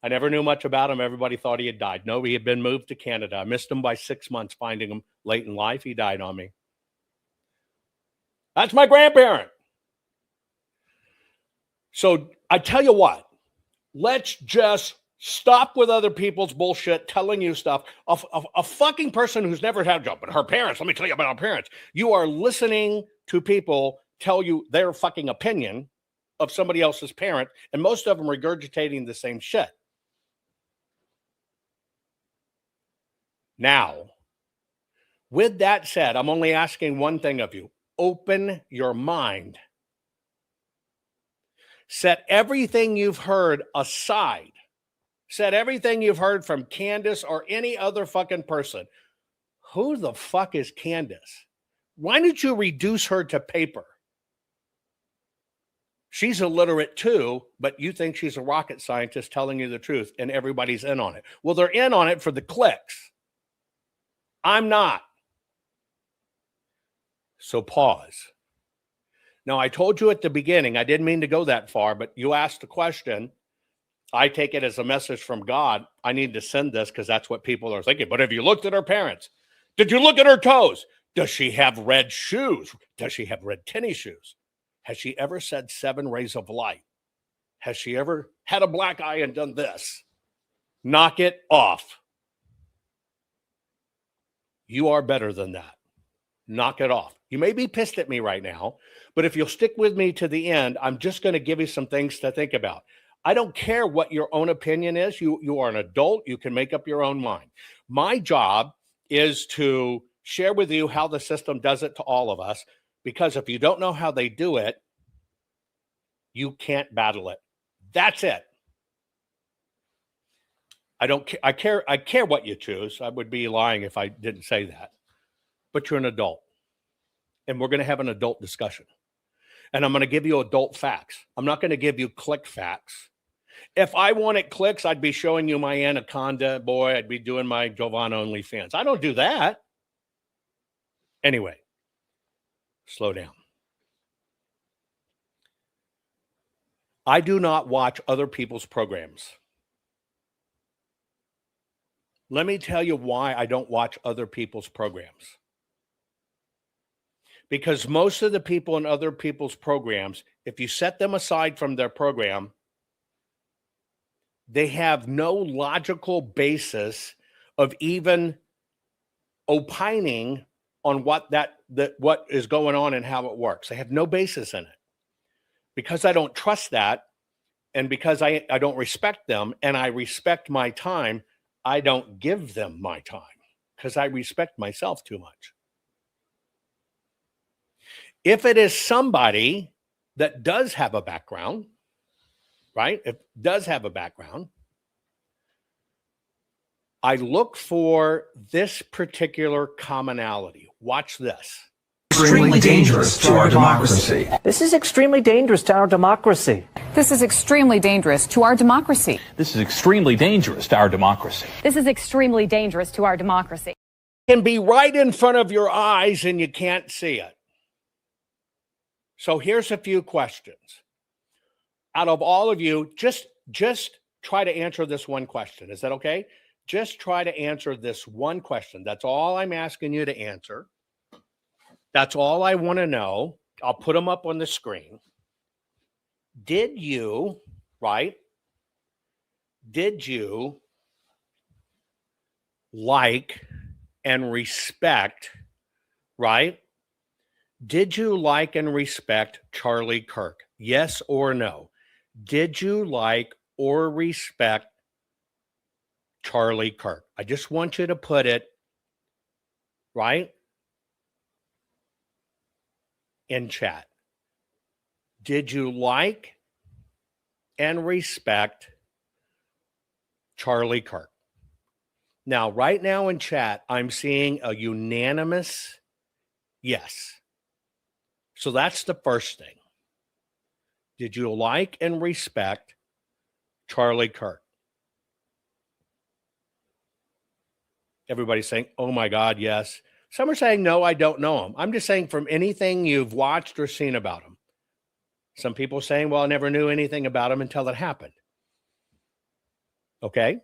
I never knew much about him. Everybody thought he had died. No, he had been moved to Canada. I missed him by 6 months, finding him late in life. He died on me. That's my grandparent. So I tell you what, let's just stop with other people's bullshit, telling you stuff. A fucking person who's never had a job, but her parents, let me tell you about her parents. You are listening to people tell you their fucking opinion of somebody else's parent, and most of them regurgitating the same shit. Now, with that said, I'm only asking one thing of you. Open your mind. Set everything you've heard aside. Set everything you've heard from Candace or any other fucking person. Who the fuck is Candace? Why don't you reduce her to paper? She's illiterate too, but you think she's a rocket scientist telling you the truth, and everybody's in on it. Well, they're in on it for the clicks. I'm not. So pause. Now, I told you at the beginning, I didn't mean to go that far, but you asked a question. I take it as a message from God. I need to send this because that's what people are thinking. But have you looked at her parents? Did you look at her toes? Does she have red shoes? Does she have red tennis shoes? Has she ever said 7 rays of light? Has she ever had a black eye and done this? Knock it off. You are better than that. Knock it off. You may be pissed at me right now, but if you'll stick with me to the end, I'm just going to give you some things to think about. I don't care what your own opinion is. You are an adult. You can make up your own mind. My job is to share with you how the system does it to all of us, because if you don't know how they do it, you can't battle it. That's it. I don't care. I care what you choose. I would be lying if I didn't say that. But you're an adult. And we're going to have an adult discussion. And I'm going to give you adult facts. I'm not going to give you click facts. If I wanted clicks, I'd be showing you my anaconda. Boy, I'd be doing my Jovan OnlyFans. I don't do that. Anyway, slow down. I do not watch other people's programs. Let me tell you why I don't watch other people's programs. Because most of the people in other people's programs, if you set them aside from their program, they have no logical basis of even opining on what is going on and how it works. They have no basis in it. Because I don't trust that, and because I don't respect them, and I respect my time, I don't give them my time because I respect myself too much. If it is somebody that does have a background, right? It does have a background. I look for this particular commonality. Watch this. Extremely dangerous to our democracy. This is extremely dangerous to our democracy. This is extremely dangerous to our democracy. This is extremely dangerous to our democracy. This is extremely dangerous to our democracy. It can be right in front of your eyes and you can't see it. So here's a few questions. Out of all of you, just try to answer this one question. Is that okay? Just try to answer this one question. That's all I'm asking you to answer. That's all I want to know. I'll put them up on the screen. Did you like and respect, right? Did you like and respect Charlie Kirk? Yes or no? Did you like or respect Charlie Kirk? I just want you to put it, right, in chat. Did you like and respect Charlie Kirk. Now, right now in chat, I'm seeing a unanimous yes. So that's the first thing. Did you like and respect Charlie Kirk? Everybody's saying, oh my God, yes. Some are saying, no, I don't know him. I'm just saying from anything you've watched or seen about him. Some people saying, well, I never knew anything about him until it happened. Okay?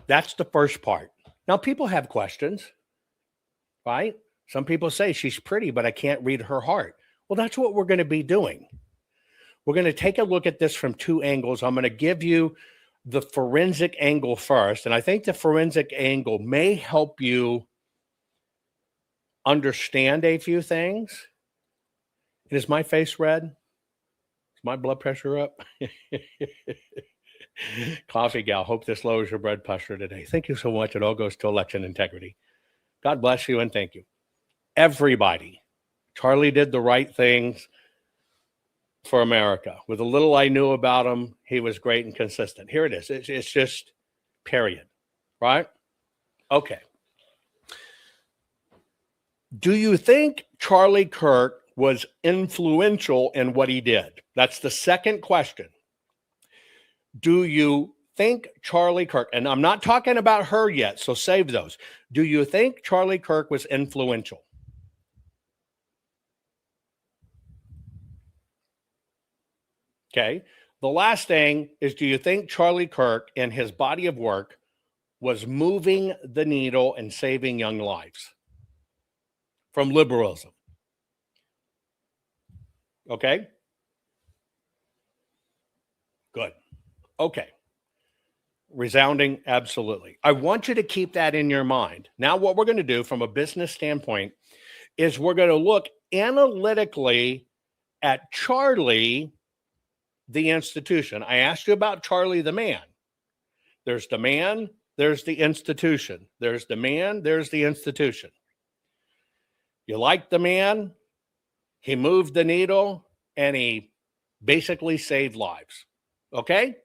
That's the first part. Now, people have questions, right? Some people say she's pretty, but I can't read her heart. Well, that's what we're going to be doing. We're going to take a look at this from two angles. I'm going to give you the forensic angle first, and I think the forensic angle may help you understand a few things. And is my face red? Is my blood pressure up? Coffee gal, hope this lowers your blood pressure today. Thank you so much. It all goes to election integrity. God bless you and thank you. Everybody, Charlie did the right things for America. With a little I knew about him, he was great and consistent. Here it is. It's just period, right? Okay. Do you think Charlie Kirk was influential in what he did? That's the second question. Do you think Charlie Kirk, and I'm not talking about her yet, so save those. Do you think Charlie Kirk was influential? Okay. The last thing is, do you think Charlie Kirk and his body of work was moving the needle and saving young lives from liberalism? Okay. Good. Okay. Resounding, absolutely. I want you to keep that in your mind. Now, what we're going to do from a business standpoint is we're going to look analytically at Charlie, the institution. I asked you about Charlie the man. There's the man, there's the institution. There's the man, there's the institution. You like the man, he moved the needle, and he basically saved lives. Okay?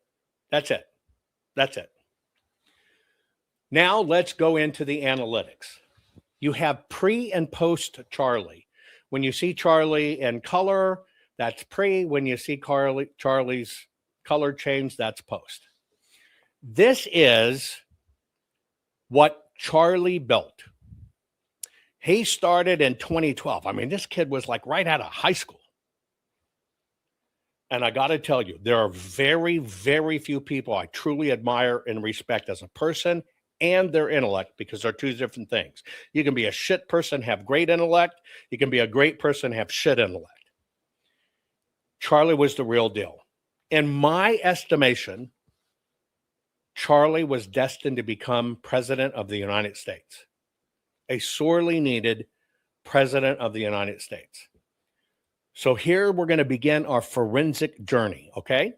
That's it. That's it. Now let's go into the analytics. You have pre and post Charlie. When you see Charlie in color, that's pre. When you see Charlie's color change, that's post. This is what Charlie built. He started in 2012. I mean, this kid was like right out of high school. And I got to tell you, there are very, very few people I truly admire and respect as a person and their intellect, because they're two different things. You can be a shit person, have great intellect. You can be a great person, have shit intellect. Charlie was the real deal. In my estimation, Charlie was destined to become president of the United States, a sorely needed president of the United States. So here we're going to begin our forensic journey, okay?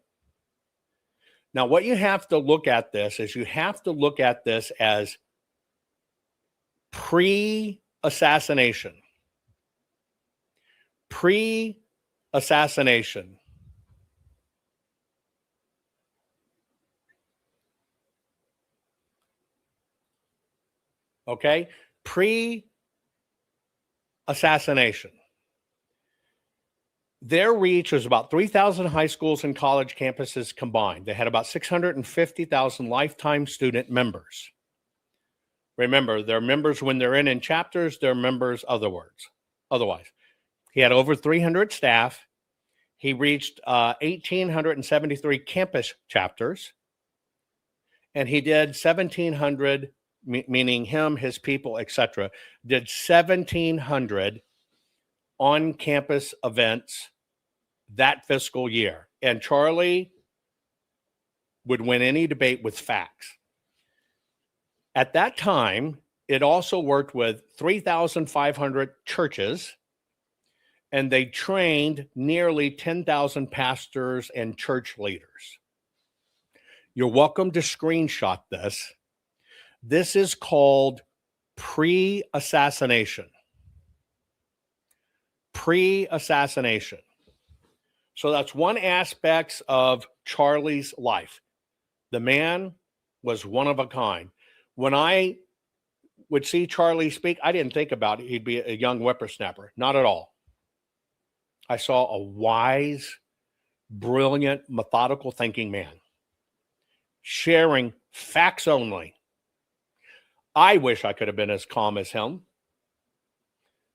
Now, what you have to look at this is you have to look at this as pre-assassination. Pre-assassination. Okay? Pre-assassination. Their reach was about 3,000 high schools and college campuses combined. They had about 650,000 lifetime student members. Remember, they're members when they're in chapters, they're members otherwise. He had over 300 staff. He reached 1,873 campus chapters. And he did 1,700, meaning him, his people, etc., did 1,700 on-campus events that fiscal year. And Charlie would win any debate with facts. At that time, it also worked with 3,500 churches, and they trained nearly 10,000 pastors and church leaders. You're welcome to screenshot this. This is called pre-assassination. Pre-assassination. So that's one aspect of Charlie's life. The man was one of a kind. When I would see Charlie speak, I didn't think about it. He'd be a young whippersnapper. Not at all. I saw a wise, brilliant, methodical thinking man sharing facts only. I wish I could have been as calm as him.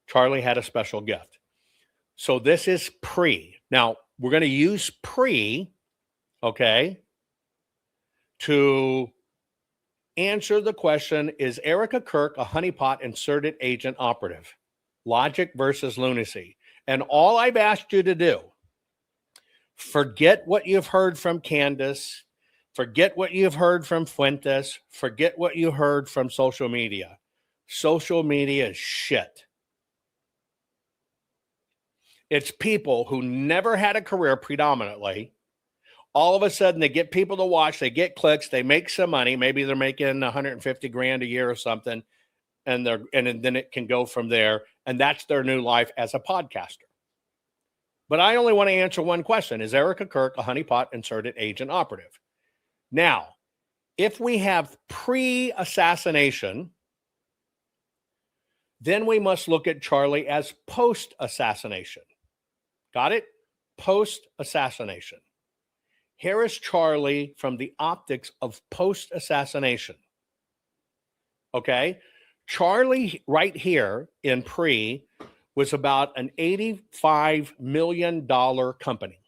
Charlie had a special gift. So this is pre. Now, we're going to use pre, okay, to answer the question, is Erika Kirk a honeypot inserted agent operative? Logic versus lunacy. And all I've asked you to do, forget what you've heard from Candace, forget what you've heard from Fuentes, forget what you heard from social media. Social media is shit. It's people who never had a career predominantly. All of a sudden, they get people to watch, they get clicks, they make some money. Maybe they're making 150 grand a year or something, and then it can go from there. And that's their new life as a podcaster. But I only want to answer one question. Is Erika Kirk a honeypot inserted agent operative? Now, if we have pre-assassination, then we must look at Charlie as post-assassination. Got it? Post-assassination. Here is Charlie from the optics of post-assassination. Okay? Charlie right here in pre was about an $85 million company.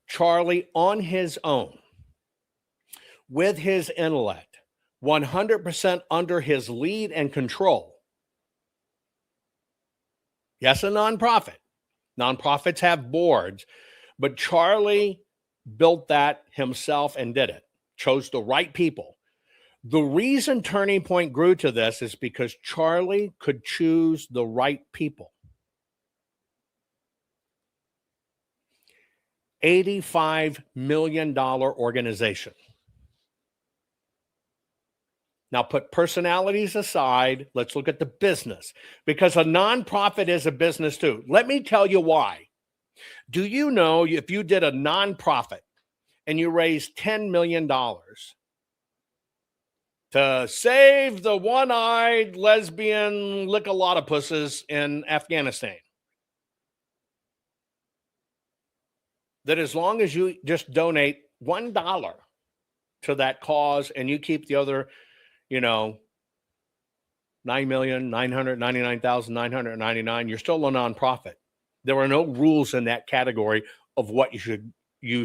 Charlie on his own, with his intellect, 100% under his lead and control. Yes, a nonprofit. Nonprofits have boards, but Charlie built that himself and did it. Chose the right people. The reason Turning Point grew to this is because Charlie could choose the right people. $85 million organization. Now, put personalities aside. Let's look at the business, because a nonprofit is a business too. Let me tell you why. Do you know if you did a nonprofit and you raised $10 million to save the one-eyed lesbian lick-a-lot-of-pusses in Afghanistan, that as long as you just donate $1 to that cause and you keep the other, 9,999,999, you're still a nonprofit. There are no rules in that category of what you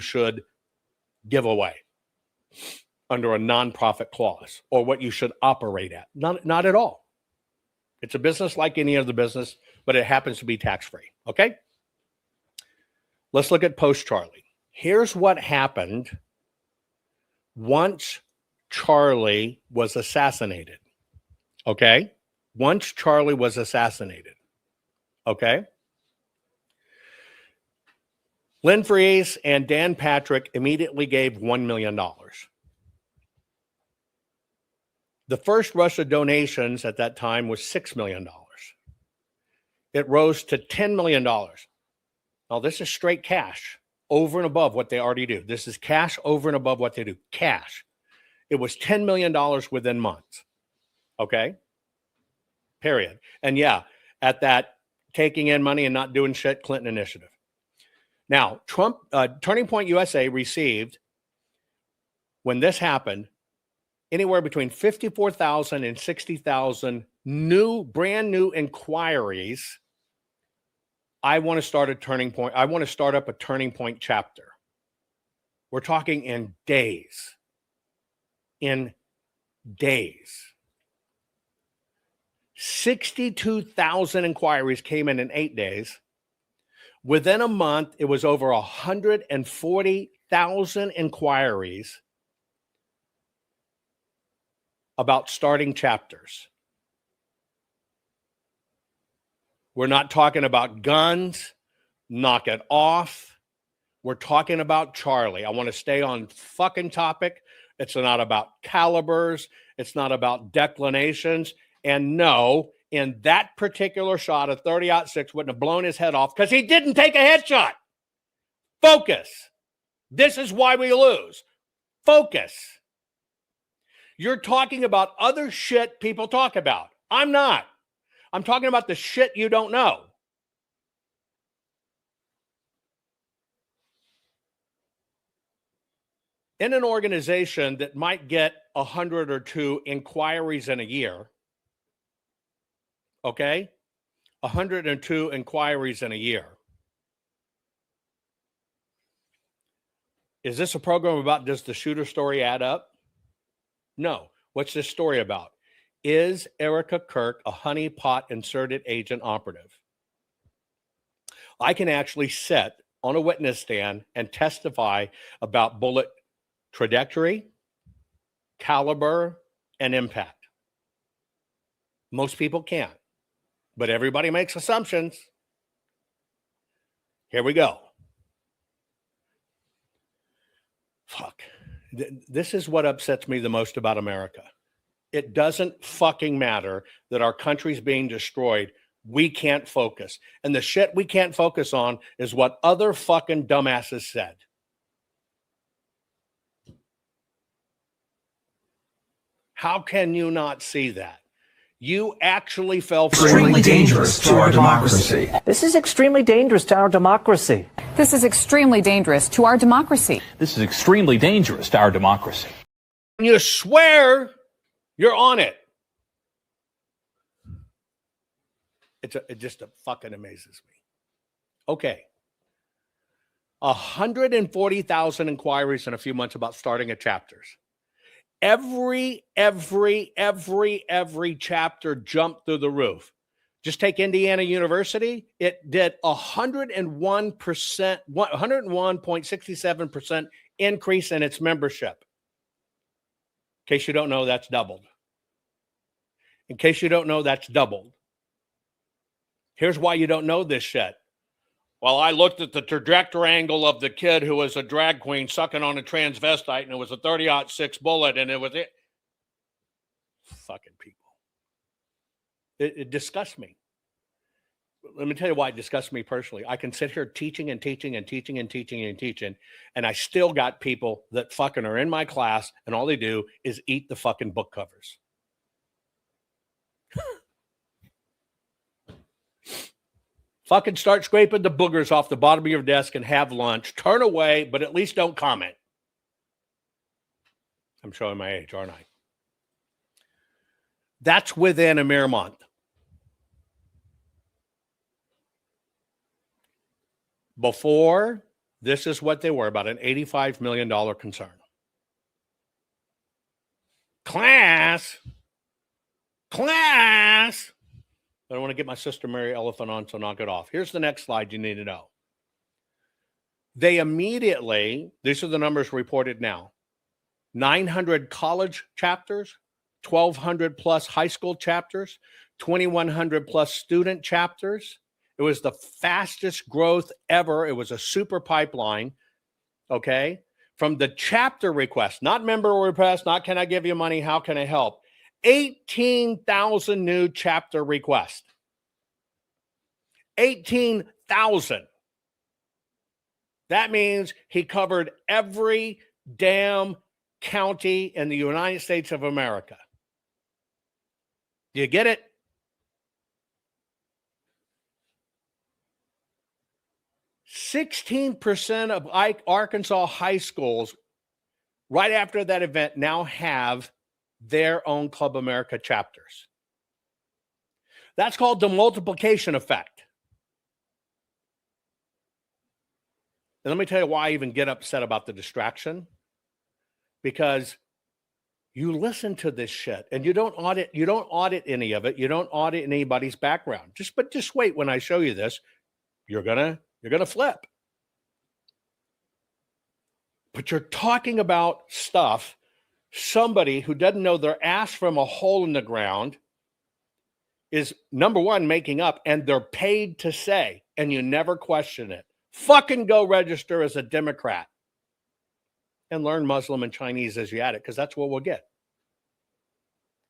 should give away under a nonprofit clause, or what you should operate at. Not at all. It's a business like any other business, but it happens to be tax-free. Okay? Let's look at post-Charlie. Here's what happened once Charlie was assassinated. Okay? Once Charlie was assassinated. Okay? Lynn Fries and Dan Patrick immediately gave $1 million. The first rush of donations at that time was $6 million. It rose to $10 million. Now, this is straight cash over and above what they already do. This is cash over and above what they do. Cash. It was $10 million within months. Okay? Period. And yeah, at that taking in money and not doing shit Clinton initiative. Now, Turning Point USA received, when this happened, anywhere between 54,000 and 60,000 brand new inquiries. I want to start a Turning Point. I want to start up a Turning Point chapter. We're talking in days. In days. 62,000 inquiries came in 8 days. Within a month, it was over 140,000 inquiries about starting chapters. We're not talking about guns, knock it off. We're talking about Charlie. I want to stay on fucking topic. It's not about calibers. It's not about declinations. And no, in that particular shot, a 30-06 wouldn't have blown his head off because he didn't take a headshot. Focus. This is why we lose. Focus. You're talking about other shit people talk about. I'm not. I'm talking about the shit you don't know. In an organization that might get 100 or 2 inquiries in a year, okay? 102 inquiries in a year. Is this a program about does the shooter story add up? No. What's this story about? Is Erika Kirk a honeypot inserted agent operative? I can actually sit on a witness stand and testify about bullet trajectory, caliber, and impact. Most people can't, but everybody makes assumptions. Here we go. Fuck. This is what upsets me the most about America. It doesn't fucking matter that our country's being destroyed. We can't focus. And the shit we can't focus on is what other fucking dumbasses said. How can you not see that? You actually fell for Extremely dangerous to our democracy. This is extremely dangerous to our democracy. This is extremely dangerous to our democracy. This is extremely dangerous to our democracy. You swear you're on it. It just fucking amazes me. Okay. 140,000 inquiries in a few months about starting at chapters. Every chapter jumped through the roof. Just take Indiana University. It did 101.67% increase in its membership. In case you don't know, that's doubled. In case you don't know, that's doubled. Here's why you don't know this shit. Well, I looked at the trajectory angle of the kid who was a drag queen sucking on a transvestite, and it was a 30-06 bullet, and it was it. Fucking people. It disgusts me. Let me tell you why it disgusts me personally. I can sit here teaching, and I still got people that fucking are in my class, and all they do is eat the fucking book covers. Fucking start scraping the boogers off the bottom of your desk and have lunch. Turn away, but at least don't comment. I'm showing my age, aren't I? That's within a mere month. Before, this is what they were, about an $85 million concern. Class. I don't want to get my sister Mary Elephant on, so knock it off. Here's the next slide you need to know. They immediately, these are the numbers reported now, 900 college chapters, 1,200 plus high school chapters, 2,100 plus student chapters. It was the fastest growth ever. It was a super pipeline, okay? From the chapter request, not member request, not can I give you money, how can I help? 18,000 new chapter requests. 18,000. That means he covered every damn county in the United States of America. Do you get it? %16% of Arkansas high schools right after that event now have their own Club America chapters. That's called the multiplication effect. And let me tell you why I even get upset about the distraction. Because you listen to this shit and you don't audit any of it. You don't audit anybody's background. Just wait when I show you this. You're gonna flip. But you're talking about stuff. Somebody who doesn't know their ass from a hole in the ground is, number one, making up, and they're paid to say, and you never question it. Fucking go register as a Democrat and learn Muslim and Chinese as you at it, because that's what we'll get.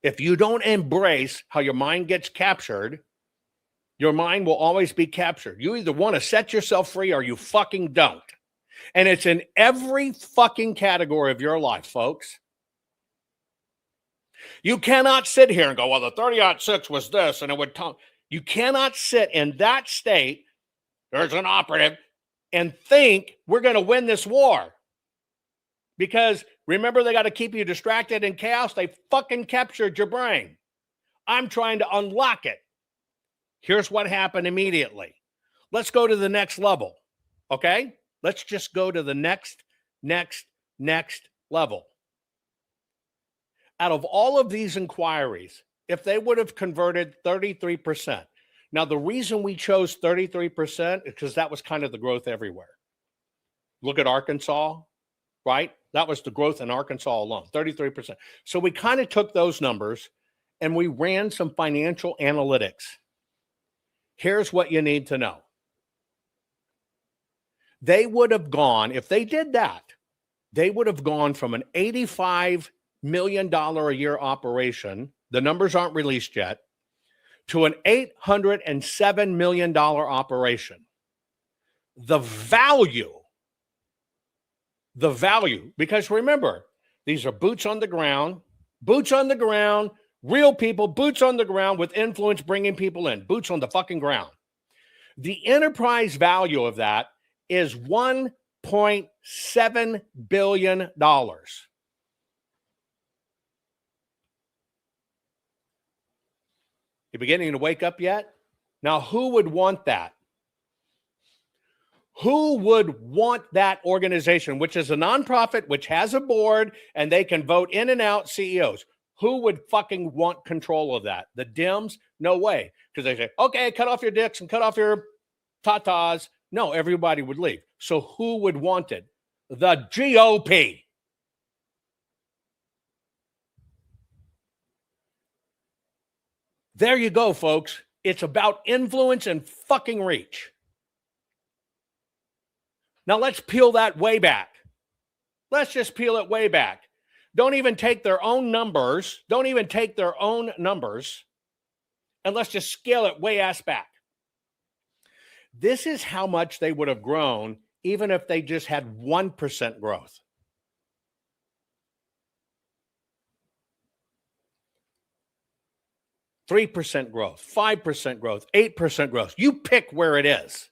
If you don't embrace how your mind gets captured, your mind will always be captured. You either want to set yourself free or you fucking don't. And it's in every fucking category of your life, folks. You cannot sit here and go, well, the 30-06 was this, and it would talk. You cannot sit in that state, there's an operative, and think we're going to win this war. Because remember, they got to keep you distracted in chaos. They fucking captured your brain. I'm trying to unlock it. Here's what happened immediately. Let's go to the next level. Okay? Let's just go to the next level. Out of all of these inquiries, if they would have converted 33%. Now, the reason we chose 33% is because that was kind of the growth everywhere. Look at Arkansas, right? That was the growth in Arkansas alone, 33%. So we kind of took those numbers and we ran some financial analytics. Here's what you need to know. They would have gone, if they did that, they would have gone from an $85 million a year operation, the numbers aren't released yet, to an $807 million operation. The value, because remember, these are boots on the ground, real people, boots on the ground with influence bringing people in, boots on the fucking ground. The enterprise value of that is $1.7 billion. You beginning to wake up yet? Now, who would want that? Who would want that organization, which is a nonprofit, which has a board, and they can vote in and out CEOs? Who would fucking want control of that? The Dems? No way. Because they say, okay, cut off your dicks and cut off your tatas. No, everybody would leave. So who would want it? The GOP. There you go, folks. It's about influence and fucking reach. Now let's peel that way back. Let's just peel it way back. Don't even take their own numbers. And let's just scale it way ass back. This is how much they would have grown even if they just had 1% growth. %3 growth, 5% growth, 8% growth. You pick where it is.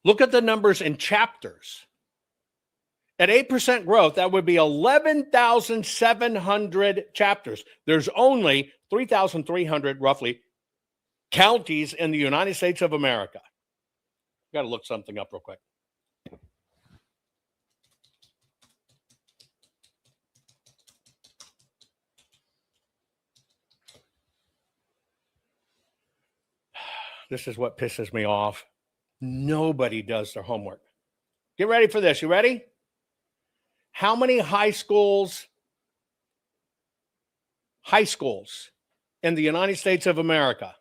Look at the numbers in chapters. At 8% growth, that would be 11,700 chapters. There's only 3,300 roughly counties in the United States of America. Got to look something up real quick. This is what pisses me off. Nobody does their homework. Get ready for this. You ready? How many high schools in the United States of America?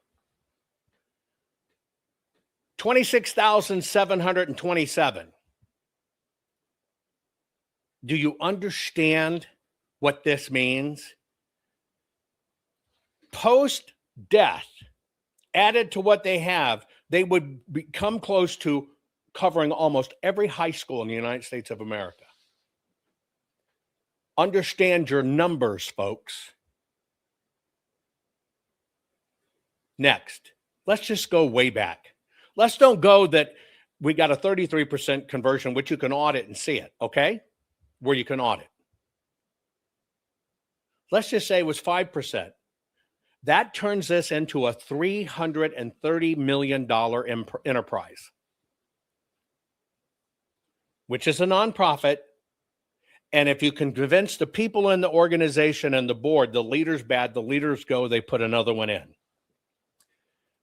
26,727. Do you understand what this means? Post-death, added to what they have, they would become close to covering almost every high school in the United States of America. Understand your numbers, folks. Next, let's just go way back. Let's don't go that we got a 33% conversion, which you can audit and see it, okay? Where you can audit. Let's just say it was 5%. That turns this into a $330 million enterprise, which is a nonprofit. And if you can convince the people in the organization and the board, the leader's bad, the leaders go, they put another one in.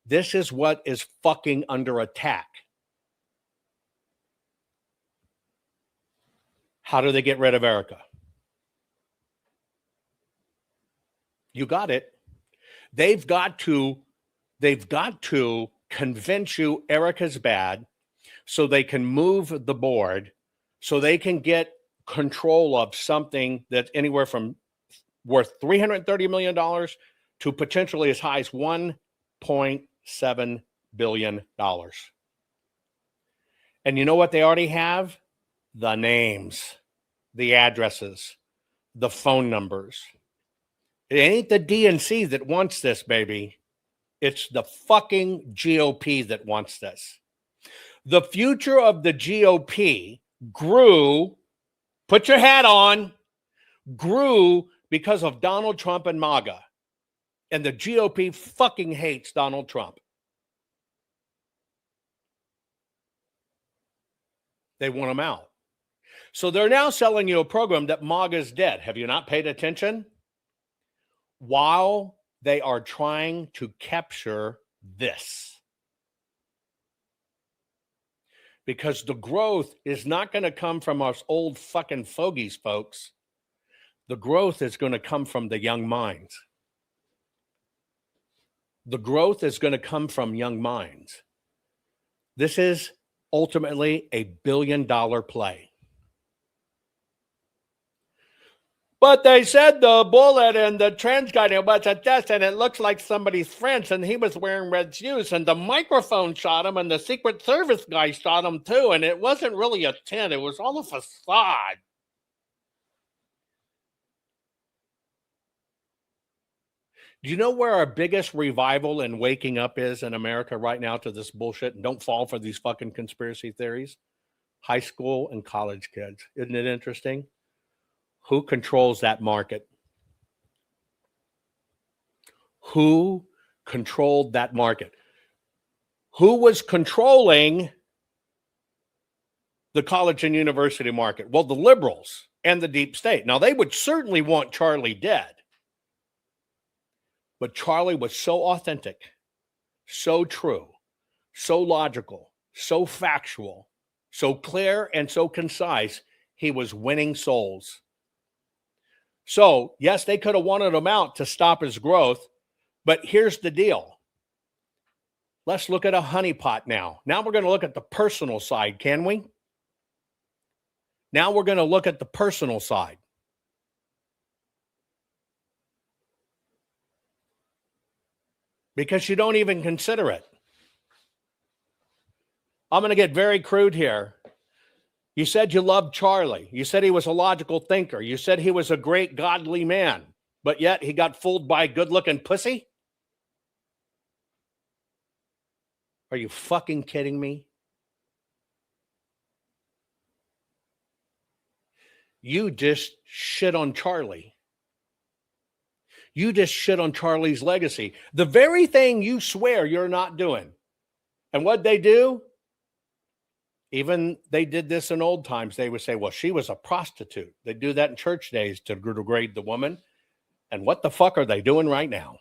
This is what is fucking under attack. How do they get rid of Erika? You got it. They've got to convince you Erika's bad so they can move the board, so they can get control of something that's anywhere from worth $330 million to potentially as high as $1.7 billion. And you know what they already have? The names, the addresses, the phone numbers. It ain't the DNC that wants this, baby. It's the fucking GOP that wants this. The future of the GOP grew, put your hat on, grew because of Donald Trump and MAGA. And the GOP fucking hates Donald Trump. They want him out. So they're now selling you a program that MAGA is dead. Have you not paid attention? While they are trying to capture this. Because the growth is not going to come from us old fucking fogies, folks. The growth is going to come from the young minds. The growth is going to come from young minds. This is ultimately a billion-dollar play. But they said the bullet and the trans guy was a test, and it looks like somebody's French, and he was wearing red shoes, and the microphone shot him, and the Secret Service guy shot him too, and it wasn't really a tent. It was all a facade. Do you know where our biggest revival and waking up is in America right now to this bullshit? And don't fall for these fucking conspiracy theories. High school and college kids. Isn't it interesting? Who controls that market? Who controlled that market? Who was controlling the college and university market? Well, the liberals and the deep state. Now, they would certainly want Charlie dead. But Charlie was so authentic, so true, so logical, so factual, so clear and so concise, he was winning souls. So, yes, they could have wanted him out to stop his growth, but here's the deal. Let's look at a honeypot now. Now we're going to look at the personal side, can we? Now we're going to look at the personal side. Because you don't even consider it. I'm going to get very crude here. You said you loved Charlie. You said he was a logical thinker. You said he was a great godly man, but yet he got fooled by a good-looking pussy? Are you fucking kidding me? You just shit on Charlie. You just shit on Charlie's legacy. The very thing you swear you're not doing. And what'd they do? Even they did this in old times. They would say, well, she was a prostitute. They do that in church days to degrade the woman. And what the fuck are they doing right now?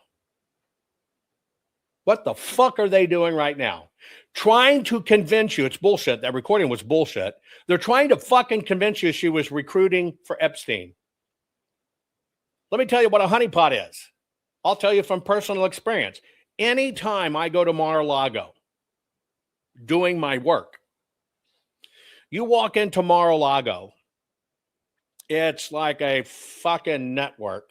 What the fuck are they doing right now? Trying to convince you, it's bullshit. That recording was bullshit. They're trying to fucking convince you she was recruiting for Epstein. Let me tell you what a honeypot is. I'll tell you from personal experience. Anytime I go to Mar-a-Lago doing my work, you walk into Mar-a-Lago, it's like a fucking network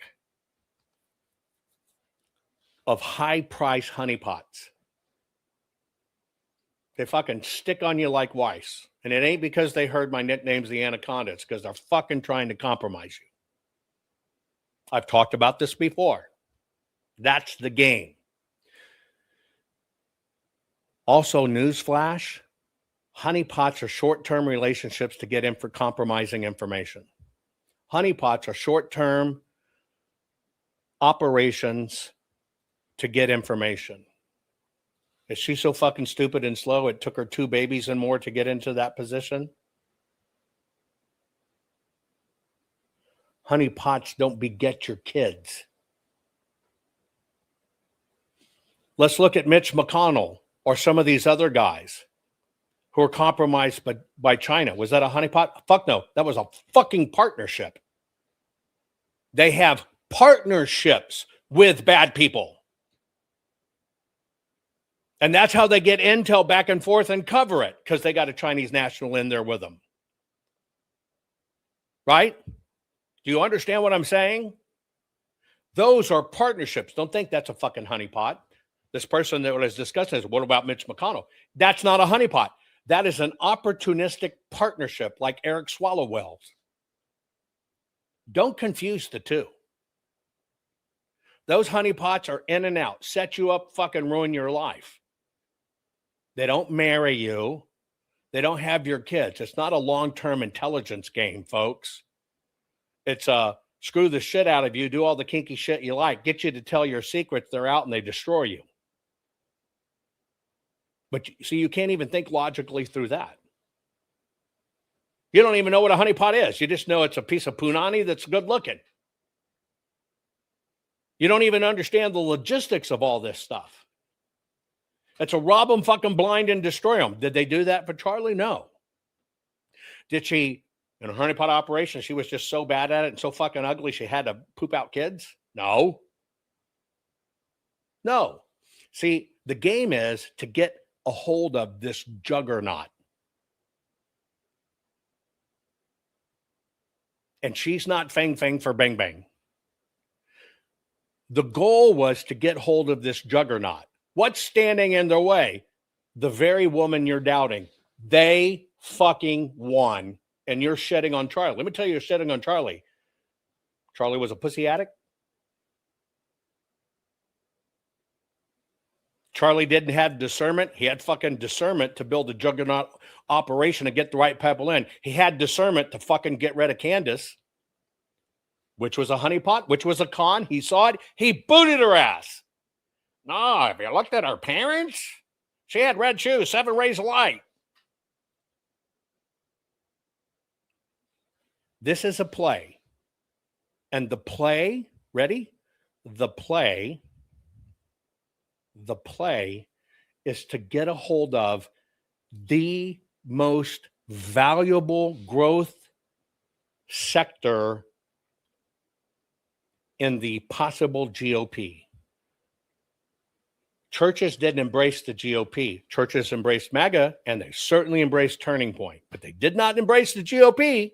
of high-priced honeypots. They fucking stick on you like Weiss. And it ain't because they heard my nickname's the Anaconda. It's because they're fucking trying to compromise you. I've talked about this before. That's the game. Also, newsflash, honeypots are short-term relationships to get in for compromising information. Honeypots are short-term operations to get information. Is she so fucking stupid and slow it took her 2 babies and more to get into that position? Honeypots don't beget your kids. Let's look at Mitch McConnell or some of these other guys who are compromised by China. Was that a honeypot? Fuck no. That was a fucking partnership. They have partnerships with bad people. And that's how they get intel back and forth and cover it, because they got a Chinese national in there with them. Right? Do you understand what I'm saying? Those are partnerships. Don't think that's a fucking honeypot. This person that was discussing this, what about Mitch McConnell? That's not a honeypot. That is an opportunistic partnership like Eric Swallowwell's. Don't confuse the two. Those honeypots are in and out, set you up, fucking ruin your life. They don't marry you. They don't have your kids. It's not a long-term intelligence game, folks. It's a screw the shit out of you, do all the kinky shit you like, get you to tell your secrets, they're out and they destroy you. But see, you can't even think logically through that. You don't even know what a honeypot is. You just know it's a piece of punani that's good looking. You don't even understand the logistics of all this stuff. It's a rob them, fucking blind, and destroy them. Did they do that for Charlie? No. Did she, in a honeypot operation, she was just so bad at it and so fucking ugly she had to poop out kids? No. No. See, the game is to get a hold of this juggernaut. And she's not Fang Fang for Bang Bang. The goal was to get hold of this juggernaut. What's standing in their way? The very woman you're doubting. They fucking won. And you're shedding on Charlie. Let me tell you, you're shedding on Charlie. Charlie was a pussy addict. Charlie didn't have discernment. He had fucking discernment to build a juggernaut operation and get the right people in. He had discernment to fucking get rid of Candace, which was a honeypot, which was a con. He saw it. He booted her ass. No, if you looked at her parents, she had red shoes, 7 rays of light. This is a play. And the play, ready? The play is to get a hold of the most valuable growth sector in the possible GOP. Churches didn't embrace the GOP. Churches embraced MAGA, and they certainly embraced Turning Point, but they did not embrace the GOP.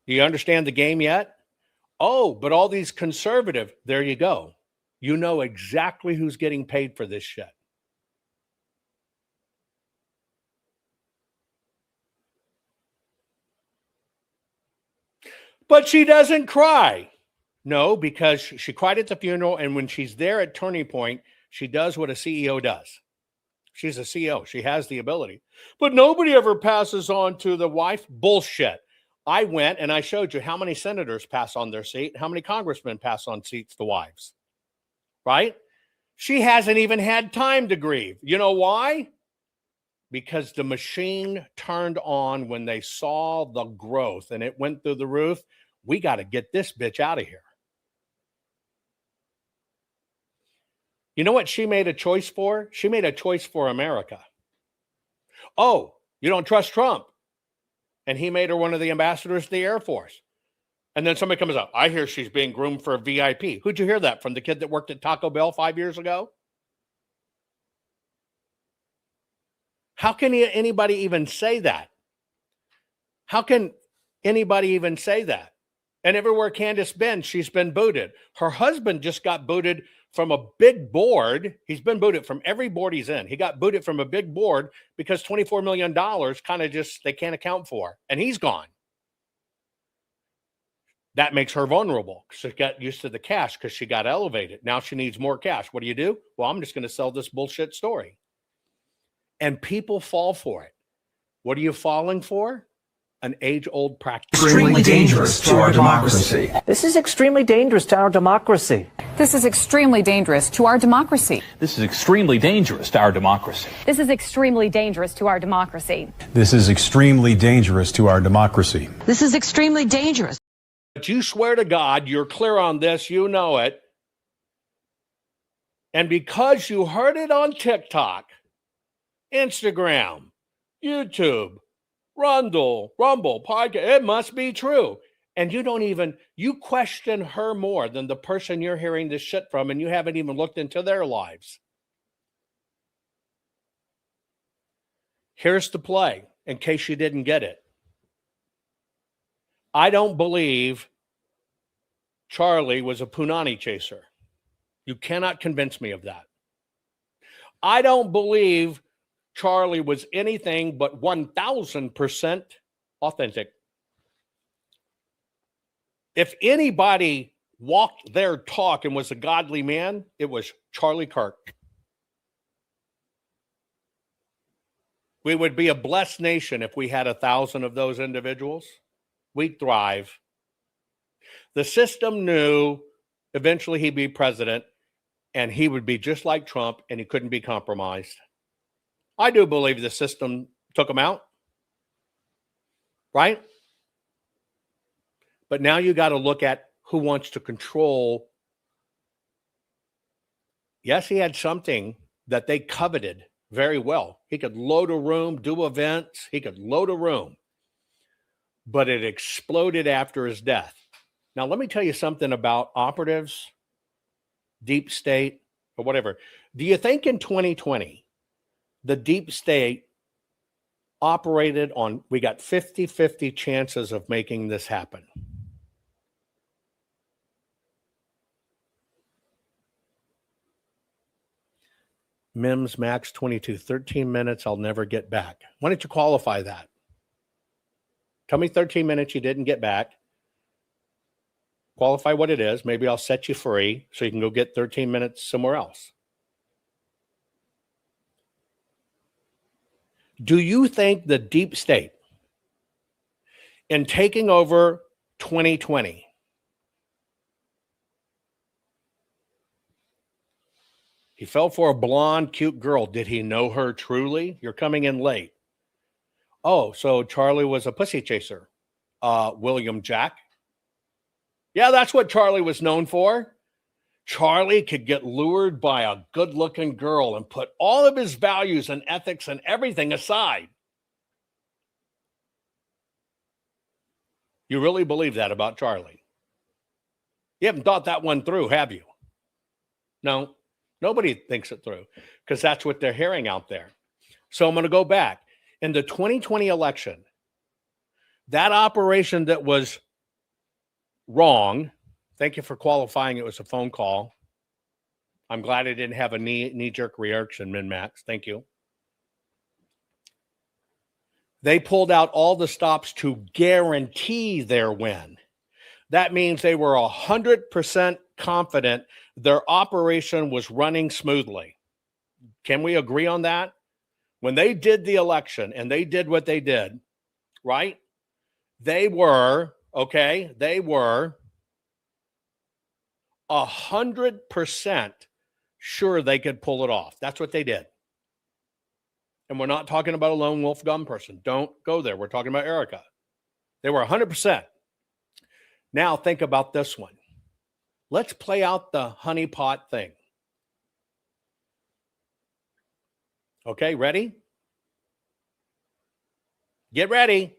Do you understand the game yet? Oh, but all these conservative, there you go. You know exactly who's getting paid for this shit. But she doesn't cry. No, because she cried at the funeral, and when she's there at Turning Point, she does what a CEO does. She's a CEO. She has the ability. But nobody ever passes on to the wife. Bullshit. I went and I showed you how many senators pass on their seat, how many congressmen pass on seats to wives. Right? She hasn't even had time to grieve. You know why? Because the machine turned on when they saw the growth and it went through the roof. We got to get this bitch out of here. You know what she made a choice for? She made a choice for America. Oh, you don't trust Trump. And he made her one of the ambassadors to the Air Force. And then somebody comes up, I hear she's being groomed for a VIP. Who'd you hear that from? The kid that worked at Taco Bell 5 years ago? How can anybody even say that? How can anybody even say that? And everywhere Candace been, she's been booted. Her husband just got booted from a big board. He's been booted from every board he's in. He got booted from a big board because $24 million kind of just, they can't account for. And he's gone. That makes her vulnerable. She got used to the cash because she got elevated. Now she needs more cash. What do? Well, I'm just going to sell this bullshit story. And people fall for it. What are you falling for? An age-old practice. Extremely dangerous to our democracy. This is extremely dangerous to our democracy. This is extremely dangerous to our democracy. This is extremely dangerous to our democracy. This is extremely dangerous to our democracy. This is extremely dangerous to our democracy. This is extremely dangerous. But you swear to God, you're clear on this, you know it. And because you heard it on TikTok, Instagram, YouTube, Rumble, podcast, it must be true. And you question her more than the person you're hearing this shit from, and you haven't even looked into their lives. Here's the play, in case you didn't get it. I don't believe Charlie was a punani chaser. You cannot convince me of that. I don't believe Charlie was anything but 1,000% authentic. If anybody walked their talk and was a godly man, it was Charlie Kirk. We would be a blessed nation if we had 1,000 of those individuals. We'd thrive. The system knew eventually he'd be president and he would be just like Trump and he couldn't be compromised. I do believe the system took him out, right? But now you got to look at who wants to control. Yes, he had something that they coveted very well. He could load a room, do events. He could load a room. But it exploded after his death. Now, let me tell you something about operatives, deep state, or whatever. Do you think in 2020, the deep state operated on, we got 50-50 chances of making this happen? Mims Max 22, 13 minutes, I'll never get back. Why don't you qualify that? Tell me 13 minutes you didn't get back. Qualify what it is. Maybe I'll set you free so you can go get 13 minutes somewhere else. Do you think the deep state, in taking over 2020, he fell for a blonde, cute girl. Did he know her truly? You're coming in late. Oh, so Charlie was a pussy chaser. William Jack. Yeah, that's what Charlie was known for. Charlie could get lured by a good-looking girl and put all of his values and ethics and everything aside. You really believe that about Charlie? You haven't thought that one through, have you? No, nobody thinks it through because that's what they're hearing out there. So I'm going to go back. In the 2020 election, that operation that was wrong, thank you for qualifying. It was a phone call. I'm glad I didn't have a knee-jerk reaction, Min-Max. Thank you. They pulled out all the stops to guarantee their win. That means they were 100% confident their operation was running smoothly. Can we agree on that? When they did the election and they did what they did, right? They were 100% sure they could pull it off. That's what they did. And we're not talking about a lone wolf gun person. Don't go there. We're talking about Erika. They were 100%. Now think about this one. Let's play out the honeypot thing. Okay, ready? Get ready.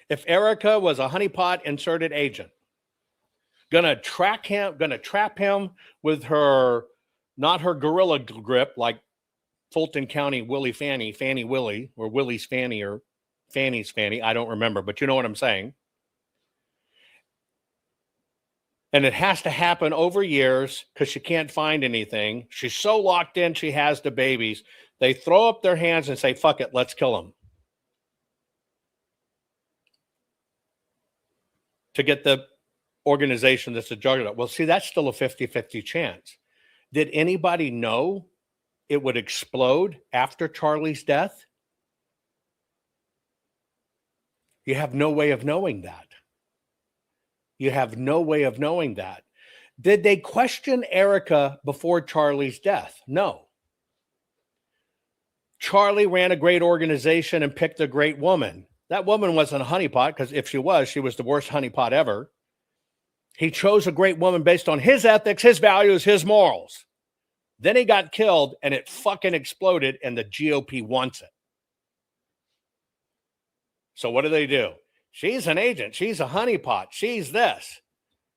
If Erika was a honeypot inserted agent, gonna trap him with her, not her gorilla grip like Fulton County Willie Fanny Willie, or Willie's Fanny or Fanny's Fanny. I don't remember, but you know what I'm saying. And it has to happen over years because she can't find anything. She's so locked in, she has the babies. They throw up their hands and say, fuck it, let's kill him. To get the organization that's a juggernaut. Well, see, that's still a 50-50 chance. Did anybody know it would explode after Charlie's death? You have no way of knowing that. You have no way of knowing that. Did they question Erika before Charlie's death? No. Charlie ran a great organization and picked a great woman. That woman wasn't a honeypot, because if she was the worst honeypot ever. He chose a great woman based on his ethics, his values, his morals. Then he got killed and it fucking exploded and the GOP wants it. So what do? She's an agent. She's a honeypot. She's this.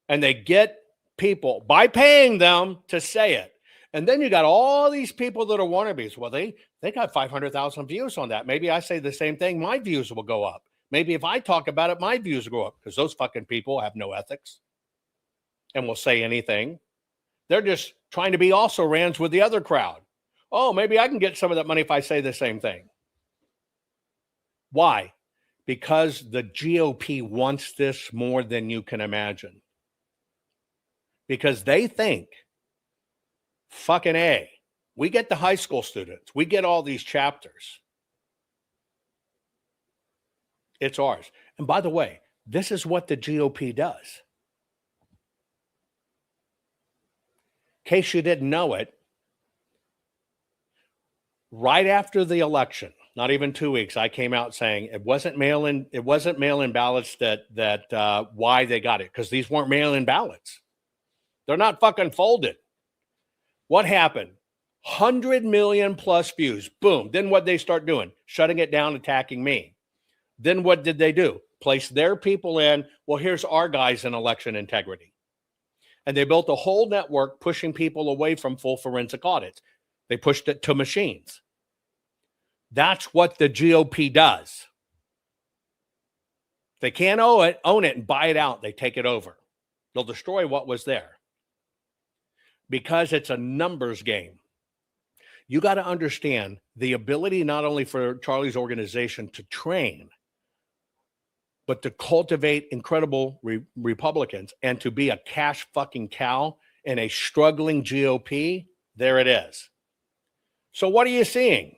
And they get people by paying them to say it. And then you got all these people that are wannabes. Well, they got 500,000 views on that. Maybe I say the same thing. My views will go up. Maybe if I talk about it, my views will go up because those fucking people have no ethics. and will say anything. They're just trying to be also rans with the other crowd. Oh, maybe I can get some of that money if I say the same thing. Why? Because the GOP wants this more than you can imagine. Because they think, fucking A, we get the high school students, we get all these chapters. It's ours. And by the way, this is what the GOP does. In case you didn't know it, right after the election, not even 2 weeks, I came out saying it wasn't mail-in ballots that why they got it, because these weren't mail-in ballots. They're not fucking folded. What happened? 100 million plus views. Boom. Then what they start doing? Shutting it down, attacking me. Then what did they do? Place their people in. Well, here's our guys in election integrity. And they built a whole network pushing people away from full forensic audits. They pushed it to machines. That's what the GOP does. They can't own it and buy it out. They take it over. They'll destroy what was there. Because it's a numbers game. You got to understand the ability not only for Charlie's organization to train, but to cultivate incredible Republicans and to be a cash fucking cow in a struggling GOP. There it is. So what are you seeing?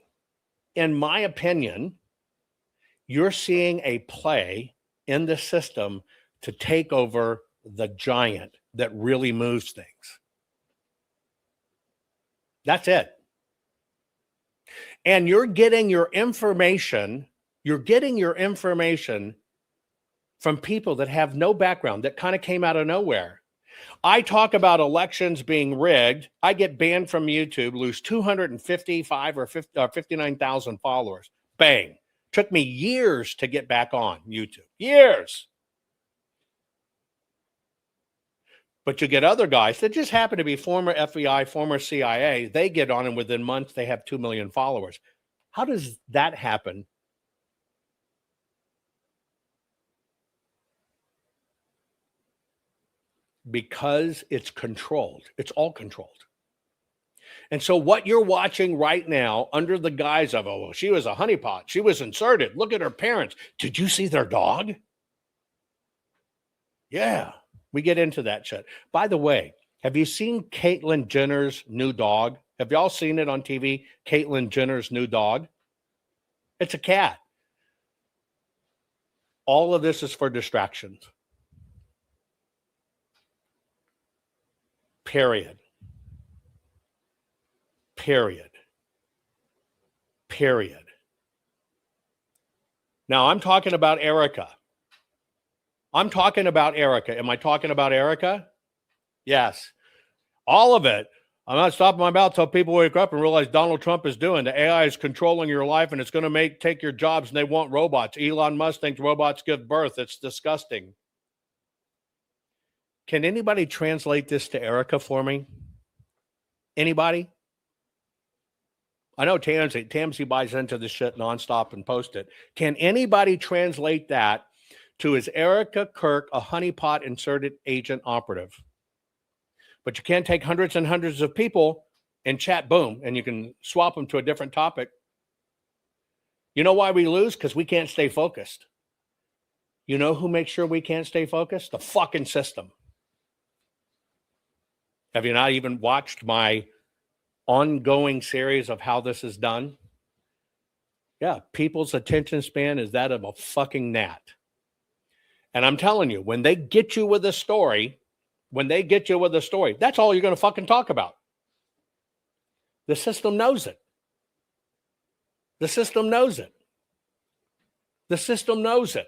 In my opinion, you're seeing a play in the system to take over the giant that really moves things. That's it. And you're getting your information from people that have no background, that kind of came out of nowhere. I talk about elections being rigged. I get banned from YouTube, lose 255 or 59,000 followers. Bang. Took me years to get back on YouTube. Years. But you get other guys that just happen to be former FBI, former CIA. They get on, and within months, they have 2 million followers. How does that happen? Because it's controlled. It's all controlled. And so what you're watching right now under the guise of, oh, well, she was a honeypot. She was inserted. Look at her parents. Did you see their dog? Yeah, we get into that shit. By the way, have you seen Caitlyn Jenner's new dog? Have y'all seen it on TV? Caitlyn Jenner's new dog? It's a cat. All of this is for distractions. Period. Period. Period. Now, I'm talking about Erika. I'm talking about Erika. Am I talking about Erika? Yes. All of it. I'm not stopping my mouth until people wake up and realize Donald Trump is doing. The AI is controlling your life, and it's going to take your jobs, and they want robots. Elon Musk thinks robots give birth. It's disgusting. Can anybody translate this to Erika for me? Anybody? I know Tamsy buys into this shit nonstop and posts it. Can anybody translate that to, is Erika Kirk a honeypot inserted agent operative? But you can't take hundreds and hundreds of people and chat, boom, and you can swap them to a different topic. You know why we lose? Because we can't stay focused. You know who makes sure we can't stay focused? The fucking system. Have you not even watched my ongoing series of how this is done? Yeah, people's attention span is that of a fucking gnat. And I'm telling you, when they get you with a story, that's all you're going to fucking talk about. The system knows it. The system knows it. The system knows it.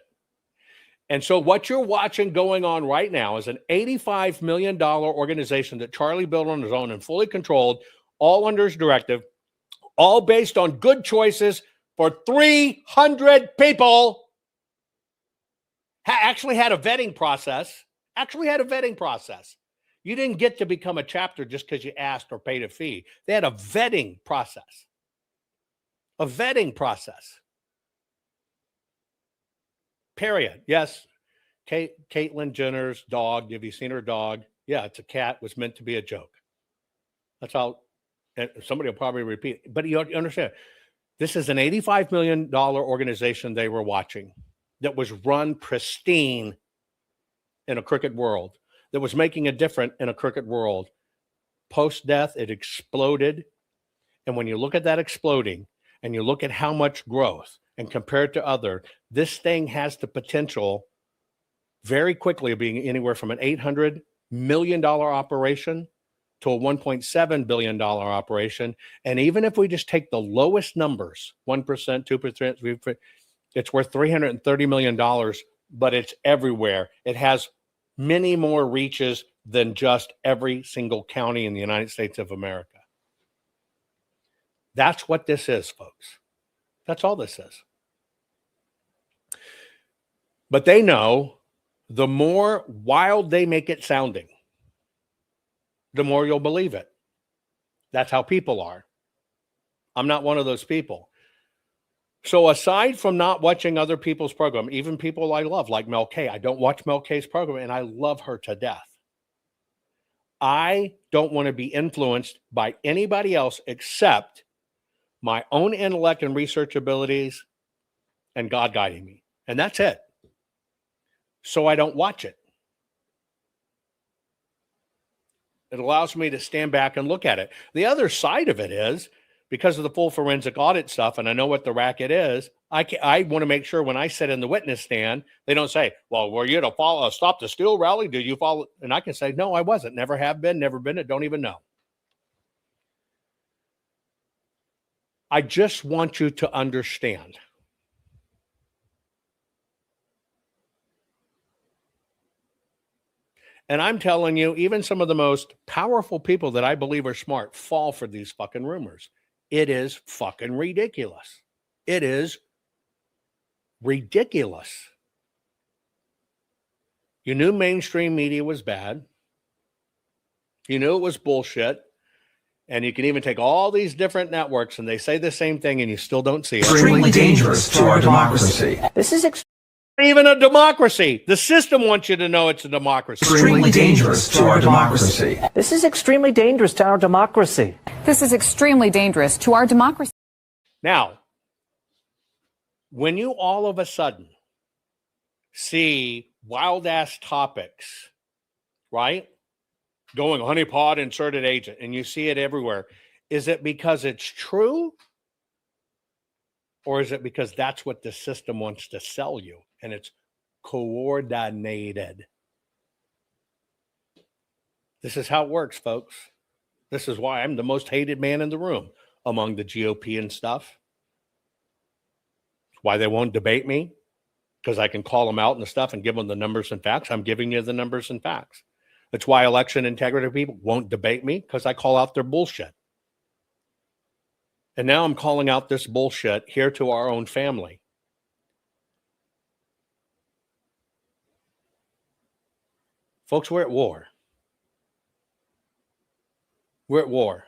And so what you're watching going on right now is an $85 million organization that Charlie built on his own and fully controlled, all under his directive, all based on good choices for 300 people. Actually had a vetting process. You didn't get to become a chapter just because you asked or paid a fee. They had a vetting process. A vetting process. Period. Yes, Caitlyn Jenner's dog. Have you seen her dog? Yeah, it's a cat. Was meant to be a joke. That's how. And somebody will probably repeat it. But you understand, this is an $85 million organization they were watching that was run pristine in a crooked world, that was making a difference in a crooked world. Post-death, it exploded. And when you look at that exploding and you look at how much growth and compare it to other, this thing has the potential very quickly of being anywhere from an $800 million operation to a $1.7 billion operation. And even if we just take the lowest numbers, 1%, 2%, it's worth $330 million, but it's everywhere. It has many more reaches than just every single county in the United States of America. That's what this is, folks. That's all this is. But they know the more wild they make it sounding, the more you'll believe it. That's how people are. I'm not one of those people. So aside from not watching other people's program, even people I love, like Mel K, I don't watch Mel K's program, and I love her to death. I don't want to be influenced by anybody else except my own intellect and research abilities and God guiding me. And that's it. So I don't watch it. It allows me to stand back and look at it. The other side of it is, because of the full forensic audit stuff, and I know what the racket is, I want to make sure when I sit in the witness stand, they don't say, well, were you to follow Stop the Steal rally? Did you follow? And I can say, no, I wasn't. Never have been, never been it, don't even know. I just want you to understand. And I'm telling you, even some of the most powerful people that I believe are smart fall for these fucking rumors. It is fucking ridiculous. It is ridiculous. You knew mainstream media was bad. You knew it was bullshit. And you can even take all these different networks and they say the same thing and you still don't see it. Extremely dangerous to our democracy. This is even a democracy. The system wants you to know it's a democracy. extremely dangerous to our democracy. This is extremely dangerous to our democracy. This is extremely dangerous to our democracy. Now, when you all of a sudden see wild-ass topics, right? Going honeypot inserted agent, and you see it everywhere. Is it because it's true? Or is it because that's what the system wants to sell you? And it's coordinated. This is how it works, folks. This is why I'm the most hated man in the room among the GOP and stuff. Why they won't debate me, because I can call them out and stuff and give them the numbers and facts. I'm giving you the numbers and facts. That's why election integrity people won't debate me, because I call out their bullshit. And now I'm calling out this bullshit here to our own family. Folks, we're at war. We're at war.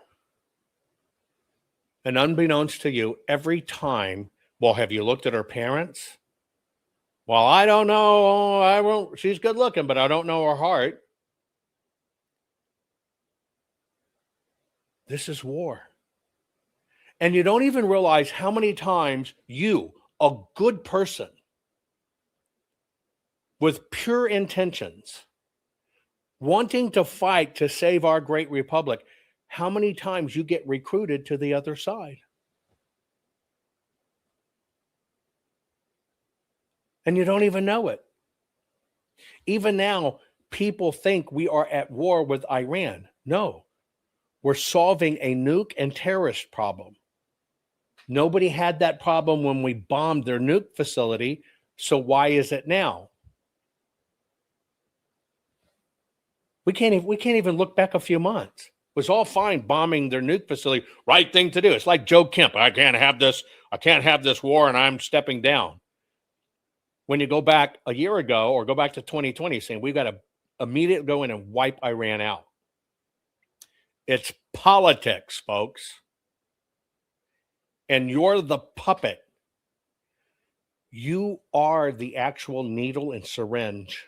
And unbeknownst to you, every time, well, have you looked at her parents? Well, I don't know. I won't. She's good looking, but I don't know her heart. This is war. And you don't even realize how many times you, a good person, with pure intentions, wanting to fight to save our great republic, how many times you get recruited to the other side. And you don't even know it. Even now, people think we are at war with Iran. No, we're solving a nuke and terrorist problem. Nobody had that problem when we bombed their nuke facility, so why is it now? We can't even look back a few months. It was all fine bombing their nuke facility. Right thing to do. It's like Joe Kemp. I can't have this war, and I'm stepping down. When you go back a year ago or go back to 2020, saying we've got to immediately go in and wipe Iran out. It's politics, folks. And you're the puppet. You are the actual needle and syringe.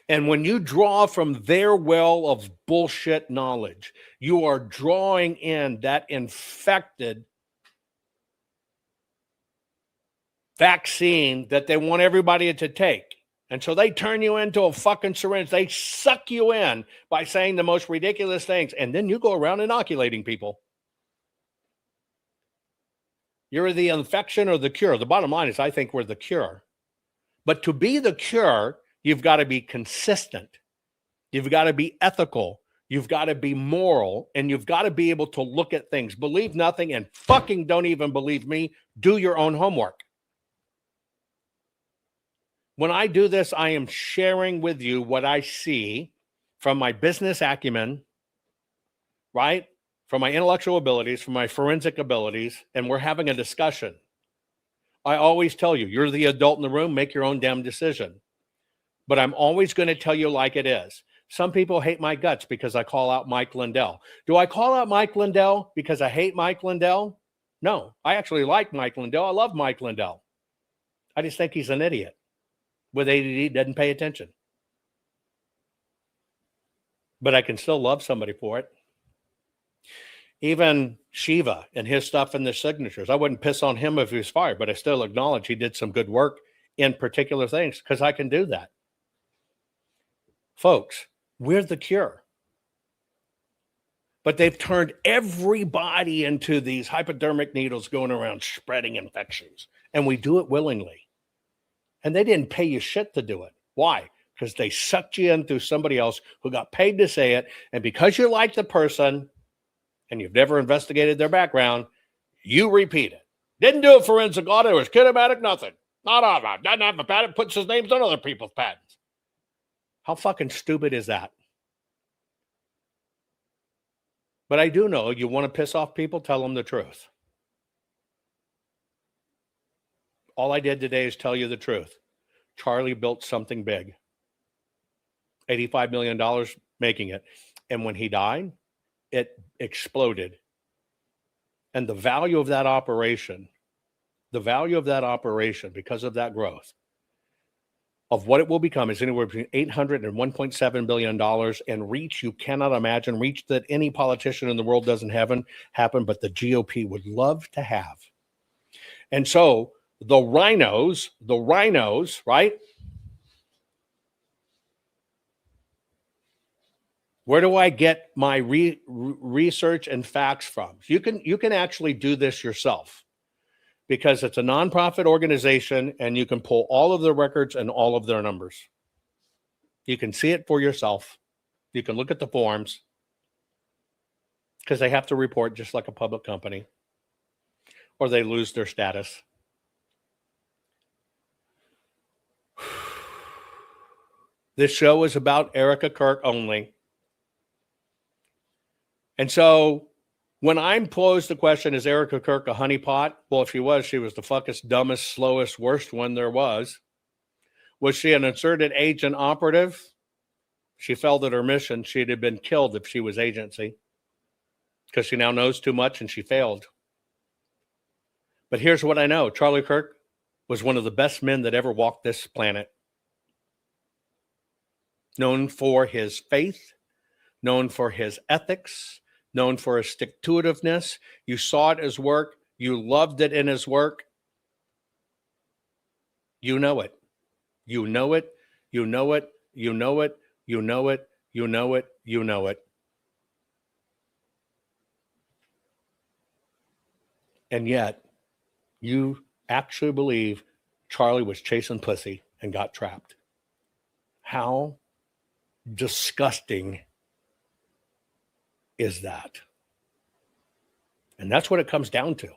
And when you draw from their well of bullshit knowledge, you are drawing in that infected vaccine that they want everybody to take. And so they turn you into a fucking syringe. They suck you in by saying the most ridiculous things. And then you go around inoculating people. You're the infection or the cure. The bottom line is I think we're the cure. But to be the cure, you've got to be consistent. You've got to be ethical. You've got to be moral. And you've got to be able to look at things. Believe nothing and fucking don't even believe me. Do your own homework. When I do this, I am sharing with you what I see from my business acumen, right? From my intellectual abilities, from my forensic abilities, and we're having a discussion. I always tell you, you're the adult in the room, make your own damn decision. But I'm always going to tell you like it is. Some people hate my guts because I call out Mike Lindell. Do I call out Mike Lindell because I hate Mike Lindell? No, I actually like Mike Lindell. I love Mike Lindell. I just think he's an idiot with ADD, doesn't pay attention. But I can still love somebody for it. Even Shiva and his stuff in the signatures, I wouldn't piss on him if he was fired, but I still acknowledge he did some good work in particular things because I can do that. Folks, we're the cure. But they've turned everybody into these hypodermic needles going around spreading infections. And we do it willingly. And they didn't pay you shit to do it. Why? Because they sucked you in through somebody else who got paid to say it. And because you like the person and you've never investigated their background, you repeat it. Didn't do a forensic audit. It was kinematic, nothing. Not on that. Doesn't have a patent. Puts his names on other people's patents. How fucking stupid is that? But I do know you want to piss off people, tell them the truth. All I did today is tell you the truth. Charlie built something big. $85 million making it. And when he died, it exploded. And the value of that operation, because of that growth, of what it will become is anywhere between $800 and $1.7 billion and reach you cannot imagine, reach that any politician in the world doesn't happen, but the GOP would love to have. And so the rhinos, right? Where do I get my research and facts from? You can actually do this yourself because it's a nonprofit organization and you can pull all of their records and all of their numbers. You can see it for yourself. You can look at the forms because they have to report just like a public company or they lose their status. This show is about Erika Kirk only. And so when I'm posed the question, is Erika Kirk a honeypot? Well, if she was the fuckest, dumbest, slowest, worst one there was. Was she an inserted agent operative? She failed at her mission. She'd have been killed if she was agency because she now knows too much and she failed. But here's what I know. Charlie Kirk was one of the best men that ever walked this planet. Known for his faith, known for his ethics, known for his stick-to-itiveness. You saw it in his work. You loved it in his work. You know it. You know it. You know it. You know it. You know it. You know it. You know it. And yet, you actually believe Charlie was chasing pussy and got trapped. How disgusting is that? And that's what it comes down to.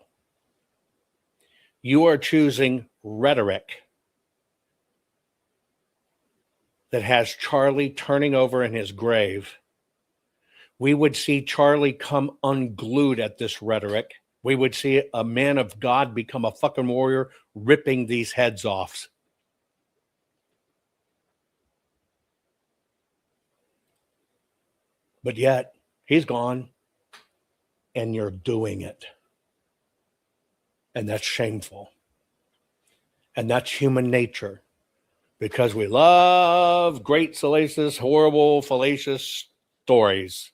You are choosing rhetoric that has Charlie turning over in his grave. We would see Charlie come unglued at this rhetoric. We would see a man of God become a fucking warrior, ripping these heads off. But yet, he's gone, and you're doing it. And that's shameful. And that's human nature. because we love great, salacious, horrible, fallacious stories.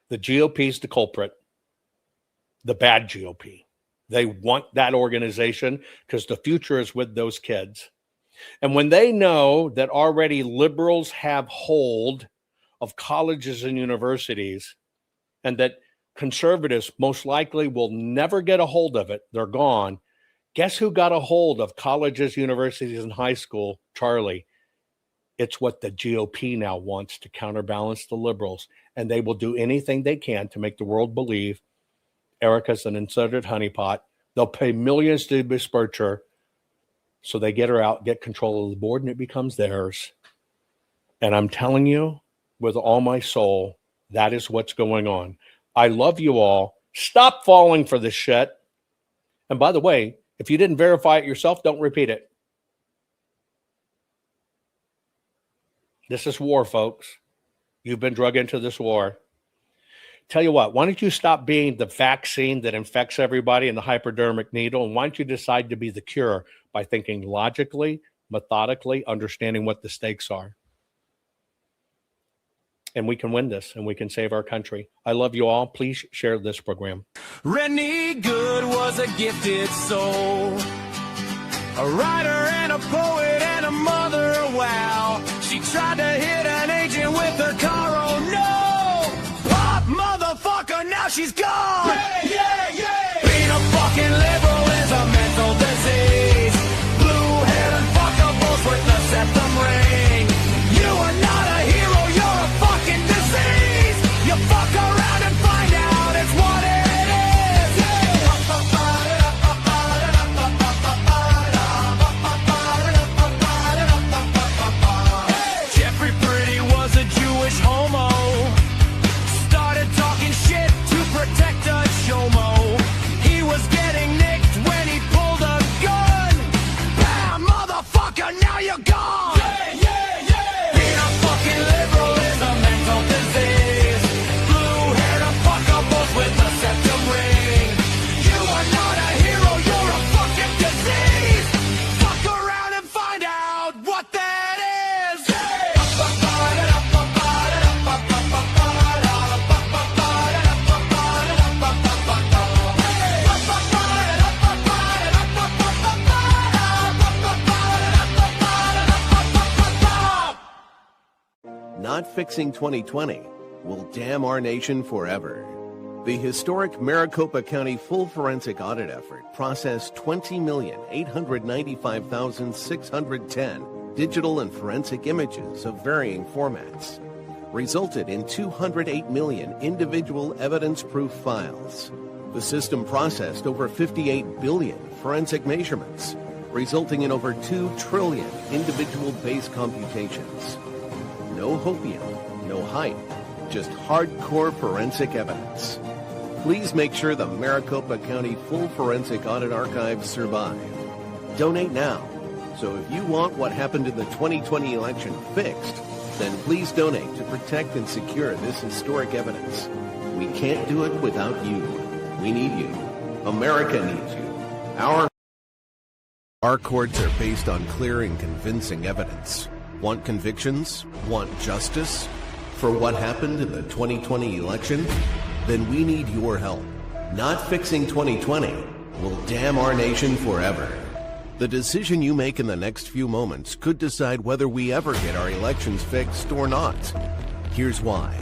The GOP's the culprit, the bad GOP. They want that organization because the future is with those kids. And when they know that already liberals have hold of colleges and universities, and that conservatives most likely will never get a hold of it, they're gone. Guess who got a hold of colleges, universities, and high school? Charlie. It's what the GOP now wants to counterbalance the liberals. And they will do anything they can to make the world believe Erika's an inserted honeypot. They'll pay millions to disperse her. So they get her out, get control of the board, and it becomes theirs. And I'm telling you, with all my soul, that is what's going on. I love you all. Stop falling for this shit. And by the way, if you didn't verify it yourself, don't repeat it. This is war, folks. You've been drug into this war. Tell you what, why don't you stop being the vaccine that infects everybody in the hypodermic needle, and why don't you decide to be the cure by thinking logically, methodically, understanding what the stakes are. And we can win this, and we can save our country. I love you all. Please share this program. Rennie Good was a gifted soul, a writer and a poet and a mother, wow. She tried to hit an agent with her car, oh no! Pop, motherfucker, now she's gone! Yeah, yeah, yeah! Being a fucking liberal is a mental disease. Blue-haired and fuckables with the septum ring. You are not a hero, you're a fucking disease! You fuck around and find out it's what it is! Jeffrey Pretty was a Jewish homo. Started talking shit to protect a chomo. He was getting nicked when he pulled a gun. Bam, motherfucker, now you're gone! Yeah, yeah, yeah! Being a fucking liberal is a mental disease. Blue-haired and fuckables with a septum ring. You are not a hero, you're a fucking disease! Fuck around and find out what that is! Not fixing 2020 will damn our nation forever. The historic Maricopa County full forensic audit effort processed 20,895,610 digital and forensic images of varying formats, resulted in 208 million individual evidence-proof files. The system processed over 58 billion forensic measurements, resulting in over 2 trillion individual base computations. No hopium, no hype, just hardcore forensic evidence. Please make sure the Maricopa County Full Forensic Audit Archives survive. Donate now. So if you want what happened in the 2020 election fixed, then please donate to protect and secure this historic evidence. We can't do it without you. We need you. America needs you. Our courts are based on clear and convincing evidence. Want convictions? Want justice? For what happened in the 2020 election? Then we need your help. Not fixing 2020 will damn our nation forever. The decision you make in the next few moments could decide whether we ever get our elections fixed or not. Here's why.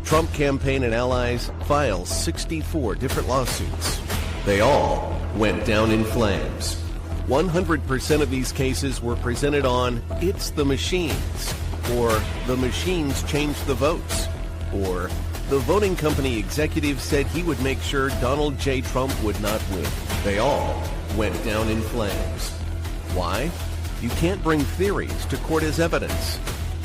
Trump campaign and allies filed 64 different lawsuits. They all went down in flames. 100% of these cases were presented on "It's the machines," or "The machines changed the votes," or "The voting company executive said he would make sure Donald J. Trump would not win." They all went down in flames. Why? You can't bring theories to court as evidence.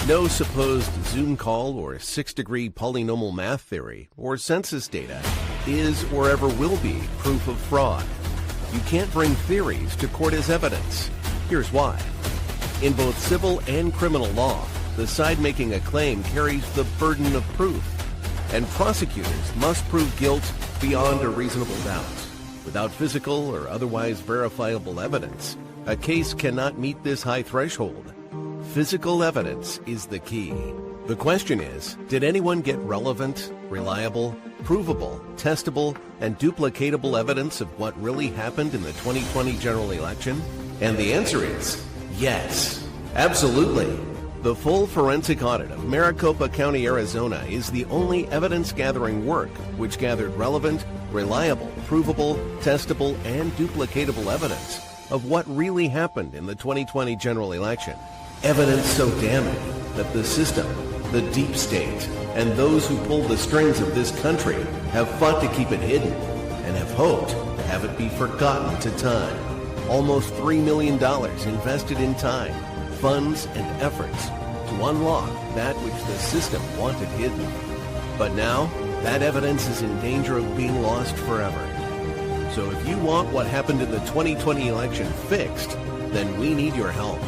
No supposed Zoom call or 6-degree polynomial math theory or census data is or ever will be proof of fraud. You can't bring theories to court as evidence. Here's why. In both civil and criminal law, the side making a claim carries the burden of proof, and prosecutors must prove guilt beyond a reasonable doubt. Without physical or otherwise verifiable evidence, A case cannot meet this high threshold. Physical evidence is the key. The question is, did anyone get relevant, reliable, provable, testable, and duplicatable evidence of what really happened in the 2020 general election? And the answer is yes, absolutely. The full forensic audit of Maricopa County, Arizona is the only evidence-gathering work which gathered relevant, reliable, provable, testable, and duplicatable evidence of what really happened in the 2020 general election. Evidence so damning that the system, the deep state, and those who pull the strings of this country have fought to keep it hidden and have hoped to have it be forgotten to time. Almost $3 million invested in time, funds, and efforts to unlock that which the system wanted hidden. But now, that evidence is in danger of being lost forever. So if you want what happened in the 2020 election fixed, then we need your help.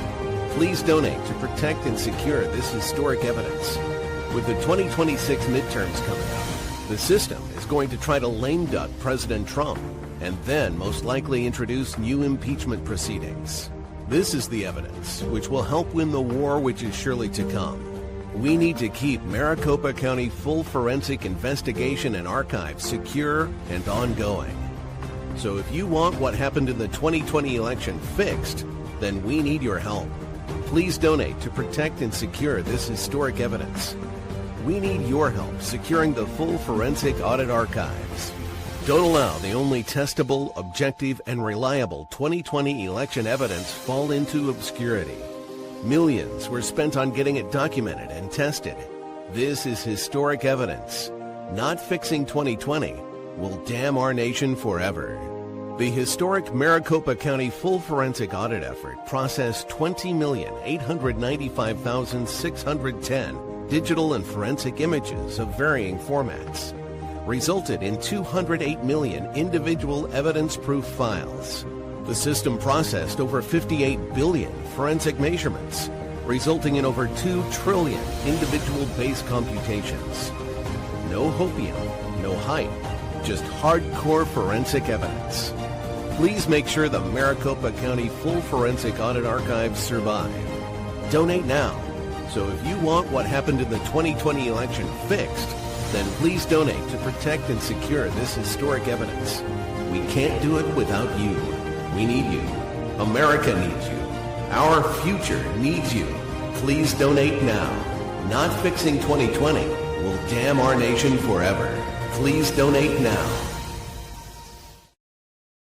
Please donate to protect and secure this historic evidence. With the 2026 midterms coming up, the system is going to try to lame duck President Trump and then most likely introduce new impeachment proceedings. This is the evidence which will help win the war which is surely to come. We need to keep Maricopa County full forensic investigation and archive secure and ongoing. So if you want what happened in the 2020 election fixed, then we need your help. Please donate to protect and secure this historic evidence. We need your help securing the full forensic audit archives. Don't allow the only testable, objective, and reliable 2020 election evidence fall into obscurity. Millions were spent on getting it documented and tested. This is historic evidence. Not fixing 2020 will damn our nation forever. The historic Maricopa County full forensic audit effort processed 20,895,610 digital and forensic images of varying formats, resulted in 208 million individual evidence-proof files. The system processed over 58 billion forensic measurements, resulting in over 2 trillion individual base computations. No hopium, no hype, just hardcore forensic evidence. Please make sure the Maricopa County full forensic audit archives survive. Donate now. So if you want what happened in the 2020 election fixed, then please donate to protect and secure this historic evidence. We can't do it without you. We need you. America needs you. Our future needs you. Please donate now. Not fixing 2020 will damn our nation forever. Please donate now.